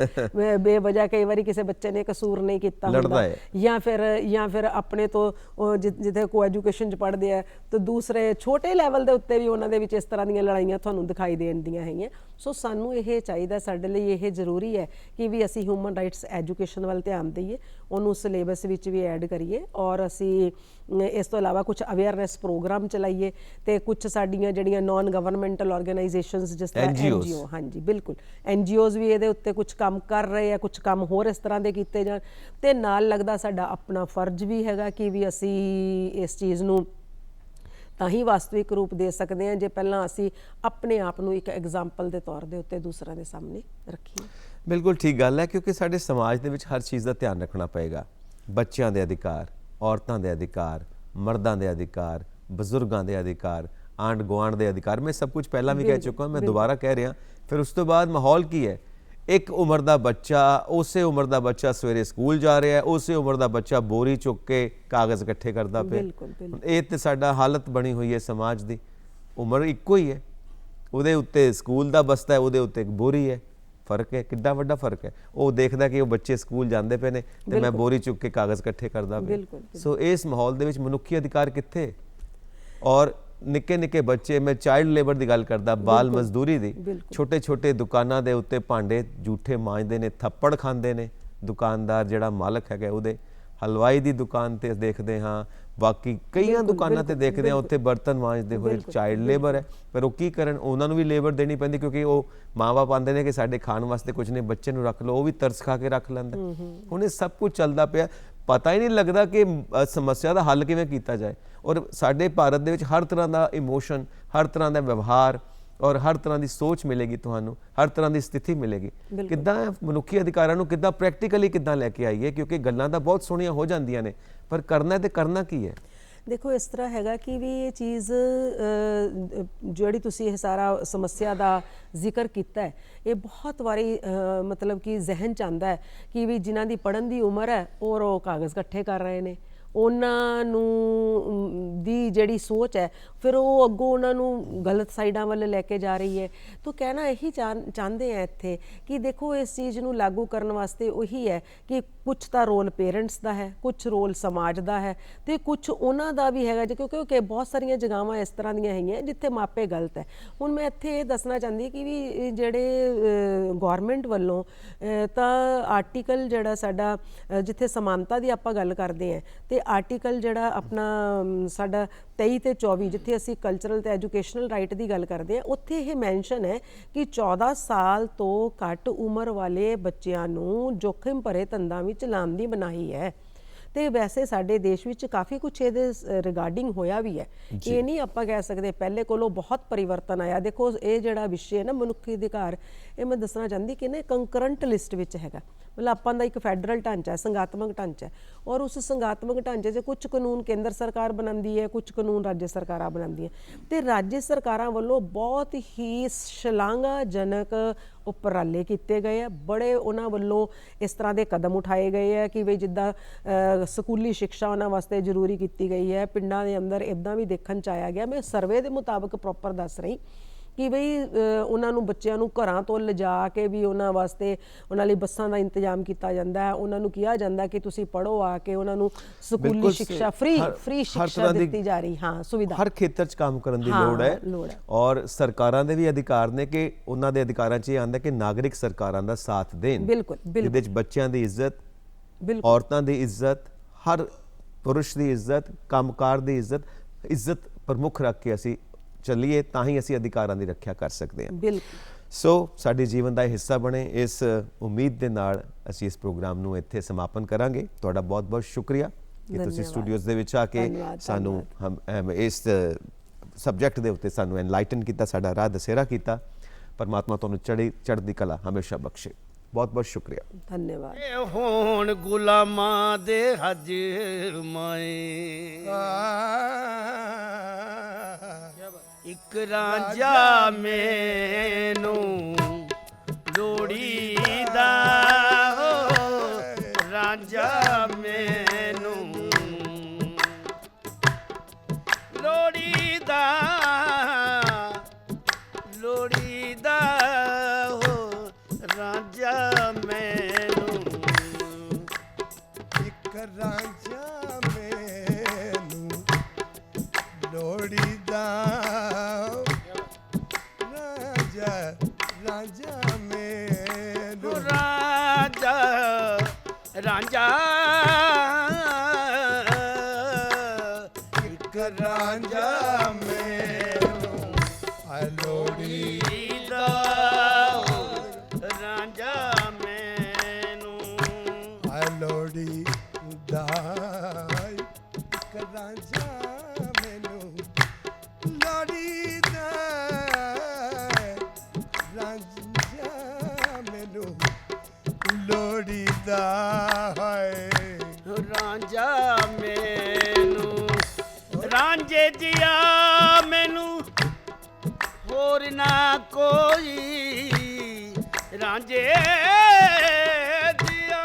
ਬੇਵਜ੍ਹਾ, ਕਈ ਵਾਰੀ ਕਿਸੇ ਬੱਚੇ ਨੇ ਕਸੂਰ ਨਹੀਂ ਕੀਤਾ ਹੁੰਦਾ, ਜਾਂ ਫਿਰ ਆਪਣੇ ਤੋਂ ਜਿੱਥੇ ਕੋ ਐਜੂਕੇਸ਼ਨ 'ਚ ਪੜ੍ਹਦੇ ਆ ਤੇ ਦੂਸਰੇ ਛੋਟੇ ਲੈਵਲ ਦੇ ਉੱਤੇ ਵੀ ਉਹਨਾਂ ਦੇ ਵਿੱਚ ਇਸ ਤਰ੍ਹਾਂ ਦੀਆਂ ਲੜਾਈਆਂ ਤੁਹਾਨੂੰ ਦਿਖਾਈ ਦੇਣਦੀਆਂ ਹੈਗੀਆਂ। ਸੋ ਸਾਨੂੰ ਇਹ ਚਾਹੀਦਾ, ਸਾਡੇ ਲਈ ਇਹ ਜ਼ਰੂਰੀ ਹੈ ਕਿ ਵੀ ਅਸੀਂ ਹਿਊਮਨ ਰਾਈਟਸ ਐਜੂਕੇਸ਼ਨ ਵੱਲ ਧਿਆਨ ਦਈਏ, ਉਹਨੂੰ ਸਿਲੇਬਸ ਵਿੱਚ ਵੀ ਐਡ ਕਰੀਏ, ਔਰ ਅਸੀਂ ਇਸ ਤੋਂ ਇਲਾਵਾ ਕੁਝ ਅਵੇਅਰਨੈਸ ਪ੍ਰੋਗਰਾਮ ਚਲਾਈਏ ਤੇ ਕੁਝ ਸਾਡੀਆਂ ਜਿਹੜੀਆਂ ਨਾਨ ਗਵਰਨਮੈਂਟਲ ਆਰਗੇਨਾਈਜੇਸ਼ਨਸ ਜਿਸ ਤਰ੍ਹਾਂ NGO, ਹਾਂਜੀ ਬਿਲਕੁਲ NGOs ਵੀ ਇਹਦੇ ਉੱਤੇ ਕੁਝ ਕੰਮ ਕਰ ਰਹੇ ਆ, ਕੁਝ ਕੰਮ ਹੋਰ ਇਸ ਤਰ੍ਹਾਂ ਦੇ ਕੀਤੇ ਜਾਣ, ਤੇ ਨਾਲ ਲੱਗਦਾ ਸਾਡਾ ਆਪਣਾ ਫਰਜ਼ ਵੀ ਹੈਗਾ ਕਿ ਵੀ ਅਸੀਂ ਇਸ ਚੀਜ਼ ਨੂੰ ਤਾਂ ਹੀ ਵਾਸਤਵਿਕ ਰੂਪ ਦੇ ਸਕਦੇ ਹਾਂ ਜੇ ਪਹਿਲਾਂ ਅਸੀਂ ਆਪਣੇ ਆਪ ਨੂੰ ਇੱਕ ਐਗਜ਼ਾਮਪਲ ਦੇ ਤੌਰ ਦੇ ਉੱਤੇ ਦੂਸਰਿਆਂ ਦੇ ਸਾਹਮਣੇ ਰੱਖੀਏ। ਬਿਲਕੁਲ ਠੀਕ ਗੱਲ ਹੈ, ਕਿਉਂਕਿ ਸਾਡੇ ਸਮਾਜ ਦੇ ਵਿੱਚ ਹਰ ਚੀਜ਼ ਦਾ ਧਿਆਨ ਰੱਖਣਾ ਪਏਗਾ। ਬੱਚਿਆਂ ਦੇ ਅਧਿਕਾਰ, ਔਰਤਾਂ ਦੇ ਅਧਿਕਾਰ, ਮਰਦਾਂ ਦੇ ਅਧਿਕਾਰ, ਬਜ਼ੁਰਗਾਂ ਦੇ ਅਧਿਕਾਰ, ਆਂਢ ਗੁਆਂਢ ਦੇ ਅਧਿਕਾਰ, ਮੈਂ ਸਭ ਕੁਝ ਪਹਿਲਾਂ ਵੀ ਕਹਿ ਚੁੱਕਾ, ਮੈਂ ਦੁਬਾਰਾ ਕਹਿ ਰਿਹਾ। ਫਿਰ ਉਸ ਤੋਂ ਬਾਅਦ ਮਾਹੌਲ ਕੀ ਹੈ? ਇੱਕ ਉਮਰ ਦਾ ਬੱਚਾ, ਉਸੇ ਉਮਰ ਦਾ ਬੱਚਾ ਸਵੇਰੇ ਸਕੂਲ ਜਾ ਰਿਹਾ ਹੈ, ਉਸੇ ਉਮਰ ਦਾ ਬੱਚਾ ਬੋਰੀ ਚੁੱਕ ਕੇ ਕਾਗਜ਼ ਇਕੱਠੇ ਕਰਦਾ ਪਿਆ। ਇਹ ਤੇ ਸਾਡਾ ਹਾਲਤ ਬਣੀ ਹੋਈ ਹੈ ਸਮਾਜ ਦੀ। ਉਮਰ ਇੱਕੋ ਹੀ ਹੈ, ਉਹਦੇ ਉੱਤੇ ਸਕੂਲ ਦਾ ਬਸਤਾ ਹੈ, ਉਹਦੇ ਉੱਤੇ ਇੱਕ ਬੋਰੀ ਹੈ। ਫਰਕ ਹੈ, ਕਿੱਡਾ ਵੱਡਾ ਫਰਕ ਹੈ। ਉਹ ਦੇਖਦਾ ਕਿ ਉਹ ਬੱਚੇ ਸਕੂਲ ਜਾਂਦੇ ਪਏ ਨੇ ਤੇ ਮੈਂ ਬੋਰੀ ਚੁੱਕ ਕੇ ਕਾਗਜ਼ ਇਕੱਠੇ ਕਰਦਾ ਪਿਆ। ਸੋ ਇਸ ਮਾਹੌਲ ਦੇ ਵਿੱਚ ਮਨੁੱਖੀ ਅਧਿਕਾਰ ਕਿੱਥੇ? ਔਰ ਨਿੱਕੇ ਨਿੱਕੇ ਬੱਚੇ, ਮੈਂ ਚਾਈਲਡ ਲੇਬਰ ਦੀ ਗੱਲ ਕਰਦਾ, ਬਾਲ ਮਜ਼ਦੂਰੀ ਦੀ, ਛੋਟੇ ਛੋਟੇ ਦੁਕਾਨਾਂ ਦੇ ਉੱਤੇ ਭਾਂਡੇ ਝੂਠੇ ਮਾਂਜਦੇ ਨੇ, ਥੱਪੜ ਖਾਂਦੇ ਨੇ ਦੁਕਾਨਦਾਰ ਜਿਹੜਾ ਮਾਲਕ ਹੈਗਾ ਉਹਦੇ। ਹਲਵਾਈ ਦੀ ਦੁਕਾਨ ਤੇ ਦੇਖਦੇ ਹਾਂ, ਬਾਕੀ ਕਈਆਂ ਦੁਕਾਨਾਂ ਤੇ ਦੇਖਦੇ ਹਾਂ ਉੱਥੇ ਬਰਤਨ ਮਾਂਜਦੇ ਹੋਏ ਚਾਈਲਡ ਲੇਬਰ ਹੈ। ਪਰ ਉਹ ਕੀ ਕਰਨ, ਉਹਨਾਂ ਨੂੰ ਵੀ ਲੇਬਰ ਦੇਣੀ ਪੈਂਦੀ, ਕਿਉਂਕਿ ਉਹ ਮਾਂ-ਬਾਪ ਆਉਂਦੇ ਨੇ ਕਿ ਸਾਡੇ ਖਾਣ ਵਾਸਤੇ ਕੁਝ ਨਹੀਂ, ਬੱਚੇ ਨੂੰ ਰੱਖ ਲਓ, ਉਹ ਵੀ ਤਰਸ ਖਾ ਕੇ ਰੱਖ ਲੈਂਦਾ। ਹੁਣ ਇਹ ਸਭ ਕੁਝ ਚੱਲਦਾ ਪਿਆ, ਪਤਾ ਹੀ ਨਹੀਂ ਲੱਗਦਾ ਕਿ ਸਮੱਸਿਆ ਦਾ ਹੱਲ ਕਿਵੇਂ ਕੀਤਾ ਜਾਏ। ਔਰ ਸਾਡੇ ਭਾਰਤ ਦੇ ਵਿੱਚ ਹਰ ਤਰ੍ਹਾਂ ਦਾ ਇਮੋਸ਼ਨ, ਹਰ ਤਰ੍ਹਾਂ ਦਾ ਵਿਵਹਾਰ ਔਰ ਹਰ ਤਰ੍ਹਾਂ ਦੀ ਸੋਚ ਮਿਲੇਗੀ ਤੁਹਾਨੂੰ, ਹਰ ਤਰ੍ਹਾਂ ਦੀ ਸਥਿਤੀ ਮਿਲੇਗੀ। ਕਿੱਦਾਂ ਮਨੁੱਖੀ ਅਧਿਕਾਰਾਂ ਨੂੰ ਕਿੱਦਾਂ ਪ੍ਰੈਕਟੀਕਲੀ ਕਿੱਦਾਂ ਲੈ ਕੇ ਆਈਏ, ਕਿਉਂਕਿ ਗੱਲਾਂ ਤਾਂ ਬਹੁਤ ਸੋਹਣੀਆਂ ਹੋ ਜਾਂਦੀਆਂ ਨੇ, ਪਰ ਕਰਨਾ ਤੇ ਕਰਨਾ ਕੀ ਹੈ? ਦੇਖੋ ਇਸ ਤਰ੍ਹਾਂ ਹੈਗਾ ਕਿ ਵੀ ਇਹ ਚੀਜ਼ ਜਿਹੜੀ ਤੁਸੀਂ ਇਹ ਸਾਰਾ ਸਮੱਸਿਆ ਦਾ ਜ਼ਿਕਰ ਕੀਤਾ ਹੈ, ਇਹ ਬਹੁਤ ਵਾਰੀ ਮਤਲਬ ਕਿ ਜ਼ਿਹਨ 'ਚ ਆਉਂਦਾ ਹੈ ਕਿ ਵੀ ਜਿਨ੍ਹਾਂ ਦੀ ਪੜ੍ਹਨ ਦੀ ਉਮਰ ਹੈ ਔਰ ਉਹ ਕਾਗਜ਼ ਇਕੱਠੇ ਕਰ ਰਹੇ ਨੇ, ਉਹਨਾਂ ਨੂੰ ਦੀ ਜਿਹੜੀ ਸੋਚ ਹੈ ਫਿਰ ਉਹ ਅੱਗੋਂ ਉਹਨਾਂ ਨੂੰ ਗਲਤ ਸਾਈਡਾਂ ਵੱਲ ਲੈ ਕੇ ਜਾ ਰਹੀ ਹੈ। ਤਾਂ ਕਹਿਣਾ ਇਹੀ ਚਾਹੁੰਦੇ ਆ ਇੱਥੇ ਕਿ ਦੇਖੋ ਇਸ ਚੀਜ਼ ਨੂੰ ਲਾਗੂ ਕਰਨ ਵਾਸਤੇ ਉਹੀ ਹੈ ਕਿ ਕੁਝ ਤਾਂ ਰੋਲ ਪੇਰੈਂਟਸ ਦਾ ਹੈ, ਕੁਝ ਰੋਲ ਸਮਾਜ ਦਾ ਹੈ ਤੇ ਕੁਝ ਉਹਨਾਂ ਦਾ ਵੀ ਹੈਗਾ, ਕਿਉਂਕਿ ਬਹੁਤ ਸਾਰੀਆਂ ਜਗ੍ਹਾਵਾਂ ਇਸ ਤਰ੍ਹਾਂ ਦੀਆਂ ਹੈਗੀਆਂ ਜਿੱਥੇ ਮਾਪੇ ਗਲਤ ਹੈ। ਹੁਣ ਮੈਂ ਇੱਥੇ ਇਹ ਦੱਸਣਾ ਚਾਹੁੰਦੀ ਕਿ ਵੀ ਜਿਹੜੇ ਗੌਰਮੈਂਟ ਵੱਲੋਂ ਤਾਂ ਆਰਟੀਕਲ ਜਿਹੜਾ ਸਾਡਾ ਜਿੱਥੇ ਸਮਾਨਤਾ ਦੀ ਆਪਾਂ ਗੱਲ ਕਰਦੇ ਹਾਂ ਤੇ ਆਰਟੀਕਲ ਜਿਹੜਾ ਆਪਣਾ ਸਾਡਾ 23 ਤੇ 24 ਜਿੱਥੇ ਅਸੀਂ ਕਲਚਰਲ ਤੇ ਐਜੂਕੇਸ਼ਨਲ ਰਾਈਟ ਦੀ ਗੱਲ ਕਰਦੇ ਹਾਂ, ਉੱਥੇ ਇਹ ਮੈਂਸ਼ਨ ਹੈ ਕਿ 14 ਸਾਲ ਤੋਂ ਘੱਟ ਉਮਰ ਵਾਲੇ ਬੱਚਿਆਂ ਨੂੰ ਜੋਖਿਮ ਭਰੇ ਧੰਦਾਂ ਵਿੱਚ ਲਾਉਣ ਦੀ ਮਨਾਹੀ ਹੈ। ਤੇ ਵੈਸੇ ਸਾਡੇ ਦੇਸ਼ ਵਿੱਚ ਕਾਫੀ ਕੁਛ ਇਹਦੇ ਰਿਗਾਰਡਿੰਗ ਹੋਇਆ ਵੀ ਹੈ, ਇਹ ਨਹੀਂ ਆਪਾਂ ਕਹਿ ਸਕਦੇ ਪਹਿਲੇ ਕੋਲੋਂ ਬਹੁਤ ਪਰਿਵਰਤਨ ਆਇਆ। ਦੇਖੋ ਇਹ ਜਿਹੜਾ ਵਿਸ਼ੇ ਹੈ ਨਾ ਮਨੁੱਖੀ ਅਧਿਕਾਰ, ਇਹ ਮੈਂ ਦੱਸਣਾ ਚਾਹੁੰਦੀ ਕਿ ਨਾ ਕੰਕਰੈਂਟ ਲਿਸਟ ਵਿੱਚ ਹੈਗਾ। ਮਤਲਬ ਆਪਾਂ ਦਾ ਇੱਕ ਫੈਡਰਲ ਢਾਂਚਾ ਹੈ, ਸੰਘਾਤਮਕ ਢਾਂਚਾ ਹੈ, ਔਰ ਉਸ ਸੰਘਾਤਮਕ ਢਾਂਚੇ 'ਚ ਕੁਝ ਕਾਨੂੰਨ ਕੇਂਦਰ ਸਰਕਾਰ ਬਣਾਉਂਦੀ ਹੈ, ਕੁਝ ਕਾਨੂੰਨ ਰਾਜ ਸਰਕਾਰਾਂ ਬਣਾਉਂਦੀਆਂ, ਤੇ ਰਾਜ ਸਰਕਾਰਾਂ ਵੱਲੋਂ ਬਹੁਤ ਹੀ ਸ਼ਲਾਘਾਜਨਕ ਉਪਰਾਲੇ ਕੀਤੇ ਗਏ ਆ। ਬੜੇ ਉਹਨਾਂ ਵੱਲੋਂ ਇਸ ਤਰ੍ਹਾਂ ਦੇ ਕਦਮ ਉਠਾਏ ਗਏ ਆ ਕਿ ਵੀ ਜਿੱਦਾਂ ਸਕੂਲੀ ਸਿੱਖਿਆ ਉਹਨਾਂ ਵਾਸਤੇ ਜ਼ਰੂਰੀ ਕੀਤੀ ਗਈ ਹੈ। ਪਿੰਡਾਂ ਦੇ ਅੰਦਰ ਇੱਦਾਂ ਵੀ ਦੇਖਣ 'ਚ ਆਇਆ ਗਿਆ, ਮੈਂ ਸਰਵੇ ਦੇ ਮੁਤਾਬਕ ਪ੍ਰੋਪਰ ਦੱਸ ਰਹੀ ਕਿ ਬਈ ਉਹਨਾਂ ਨੂੰ ਬੱਚਿਆਂ ਨੂੰ ਘਰਾਂ ਤੋਂ ਲਿਜਾ ਕੇ ਵੀ ਉਹਨਾਂ ਵਾਸਤੇ ਉਹਨਾਂ ਲਈ ਬੱਸਾਂ ਦਾ ਇੰਤਜ਼ਾਮ ਕੀਤਾ ਜਾਂਦਾ ਹੈ। ਉਹਨਾਂ ਨੂੰ ਕਿਹਾ ਜਾਂਦਾ ਕਿ ਤੁਸੀਂ ਪੜ੍ਹੋ ਆ ਕੇ, ਉਹਨਾਂ ਨੂੰ ਸਕੂਲੀ ਸਿੱਖਿਆ ਫ੍ਰੀ ਸਿੱਖਿਆ ਦਿੱਤੀ ਜਾ ਰਹੀ। ਹਾਂ, ਸੁਵਿਧਾ ਹਰ ਖੇਤਰ 'ਚ ਕੰਮ ਕਰਨ ਦੀ ਲੋੜ ਹੈ। ਔਰ ਸਰਕਾਰਾਂ ਦੇ ਵੀ ਅਧਿਕਾਰ ਨੇ ਕਿ ਉਹਨਾਂ ਦੇ ਅਧਿਕਾਰਾਂ 'ਚ ਇਹ ਆਉਂਦਾ ਕਿ ਨਾਗਰਿਕ ਸਰਕਾਰਾਂ ਦਾ ਸਾਥ ਦੇਣ। ਬਿਲਕੁਲ, ਜਿਹਦੇ 'ਚ ਬੱਚਿਆਂ ਦੀ ਇੱਜ਼ਤ, ਔਰਤਾਂ ਦੀ ਇੱਜ਼ਤ, ਹਰ ਪੁਰਸ਼ ਦੀ ਇੱਜ਼ਤ, ਕੰਮਕਾਰ ਦੀ ਇੱਜ਼ਤ ਪ੍ਰਮੁੱਖ ਰੱਖ ਕੇ ਅਸੀਂ ਚੱਲੀਏ, ਤਾਂ ਹੀ ਅਸੀਂ ਅਧਿਕਾਰਾਂ ਦੀ ਰੱਖਿਆ ਕਰ ਸਕਦੇ ਹਾਂ। ਬਿਲਕੁਲ। ਸੋ ਸਾਡੇ ਜੀਵਨ ਦਾ ਹਿੱਸਾ ਬਣੇ, ਇਸ ਉਮੀਦ ਦੇ ਨਾਲ ਅਸੀਂ ਇਸ ਪ੍ਰੋਗਰਾਮ ਨੂੰ ਇੱਥੇ ਸਮਾਪਨ ਕਰਾਂਗੇ। ਤੁਹਾਡਾ ਬਹੁਤ ਬਹੁਤ ਸ਼ੁਕਰੀਆ ਕਿ ਤੁਸੀਂ ਸਟੂਡੀਓਜ਼ ਦੇ ਵਿੱਚ ਆ ਕੇ ਸਾਨੂੰ ਇਸ ਸਬਜੈਕਟ ਦੇ ਉੱਤੇ ਸਾਨੂੰ ਐਨਲਾਈਟਨ ਕੀਤਾ, ਸਾਡਾ ਰਾਹ ਦਸੇਰਾ ਕੀਤਾ। ਪਰਮਾਤਮਾ ਤੁਹਾਨੂੰ ਚੜ੍ਹਦੀ ਕਲਾ ਹਮੇਸ਼ਾ ਬਖਸ਼ੇ। ਬਹੁਤ ਬਹੁਤ ਸ਼ੁਕਰੀਆ, ਧੰਨਵਾਦ। ਹੋਣ ਗੁਲਾਮਾਂ ਦੇ ਹੱਜ ਮਾਏ, ਇੱਕ ਰਾਂਝਾ ਮੈਨੂੰ ਲੋੜੀਦਾ, ਰਾਂਝਾ ਮੈਨੂੰ ਲੋੜੀਦਾ, ਲੋੜੀਦਾ ਰਾਂਝਾ ਮੈਨੂੰ ਇੱਕ ਰਾਂਝਾ ਮੈਨੂੰ ਲੋੜੀਦਾ ਰਾਂਝਾ ਰਾਂਝਾ ਮੈਨੂੰ ਰਾਂਝਾ ਰਾਂਝਾ ਇੱਕ ਰਾਂਝਾ ਮੈਨੂੰ ਆ ਲੋੜੀ ਦਾ ਰਾਂਝਾ ਮੈਨੂੰ ਆ ਲੋੜੀ ਦਾ ਇੱਕ ਰਾਂਝਾ ਮੈਨੂੰ ਲੋੜੀ ਦਾ ਰਾਂਝਾ ਮੈਨੂੰ ਲੋੜੀ ਦਾ ਹੈ ਰਾਂਝਾ ਮੈਨੂੰ ਰਾਂਝੇ ਜੀਆ ਮੈਨੂੰ ਹੋਰ ਨਾ ਕੋਈ ਰਾਂਝੇ ਜੀਆ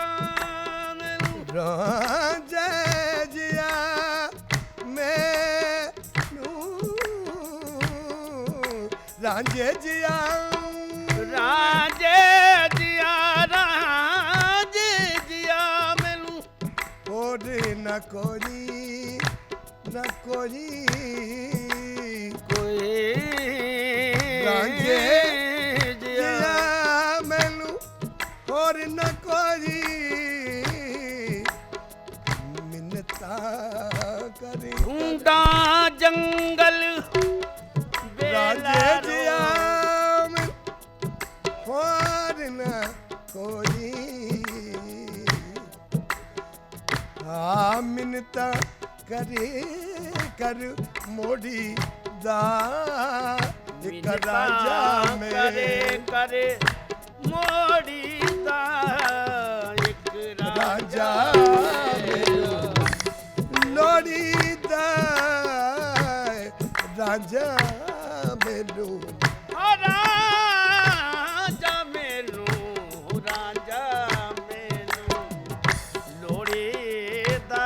ਮੈਨੂੰ ਰਾਂਝੇ ਜੀਆ ਮੈਨੂੰ ਰਾਂਝੇ ਜੀਆ ਰਾਂਝੇ ਜੀਆ ਰਾਂਝੇ ਜੀਆ ਮੈਨੂੰ ਹੋਰ ਨਾ ਕੋਈ ਨਾ ਕੋਈ ਕੋਈ ਰਾਂਝੇ ਜੀਆ ਜੀਆ ਮੈਨੂੰ ਹੋਰ ਨਾ ਕੋਈ ਮਿੰਨਤਾਂ ਕਰੇ ਢੂੰਡਾਂ ਜੰਗਲ ਰਾਂਝੇ ਬੇਲਾ ਜੀਆ ਮੈਨੂੰ ਹੋਰ ਨਾ ਕੋਈ ਆ ਮਿੰਨਤਾਂ ਕਰੇ ਕਰ ਮੋੜੀ ਦਾ ਇੱਕ ਰਾਂਝਾ ਕਰੇ ਮੈਂ ਕਰੇ ਮੋੜੀ ਦਾ ਇੱਕ ਰਾਂਝਾ ਰਾਂਝਾ ਲੋੜੀ ਦਾ ਰਾਂਝਾ ਮੈਨੂੰ ਰਾਂਝਾ ਮੈਨੂੰ ਰਾਂਝਾ ਮੈਨੂੰ ਲੋੜੀ ਦਾ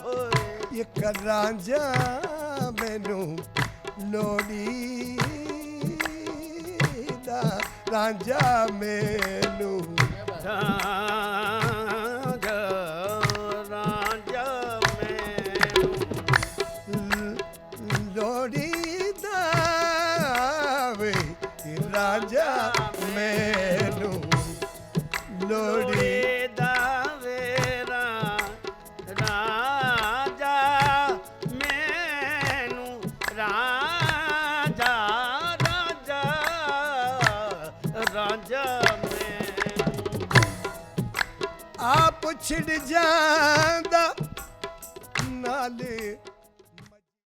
ਹੋਏ ਇੱਕ ਰਾਂਝਾ ਮੈਨੂੰ ਲੋੜੀ ਦਾ ਰਾਂਝਾ ਮੈਨੂੰ ਰਾਂਝਾ ਰਾਂਝਾ ਮੈਨੂੰ ਲੋੜੀ ਦਾ ਵੇ ਰਾਂਝਾ ਮੈਨੂੰ ਲੋੜੀ ਦਾ ਵੇਰਾ ਰਾਂਝਾ ਮੈਨੂੰ ਰਾਂਝਾ ਰਾਂਝਾ ਰਾਂਝਾ ਮੈਨੂੰ ਆ ਪੁੱਛੜ ਜਾਂਦਾ ਨਾਲੇ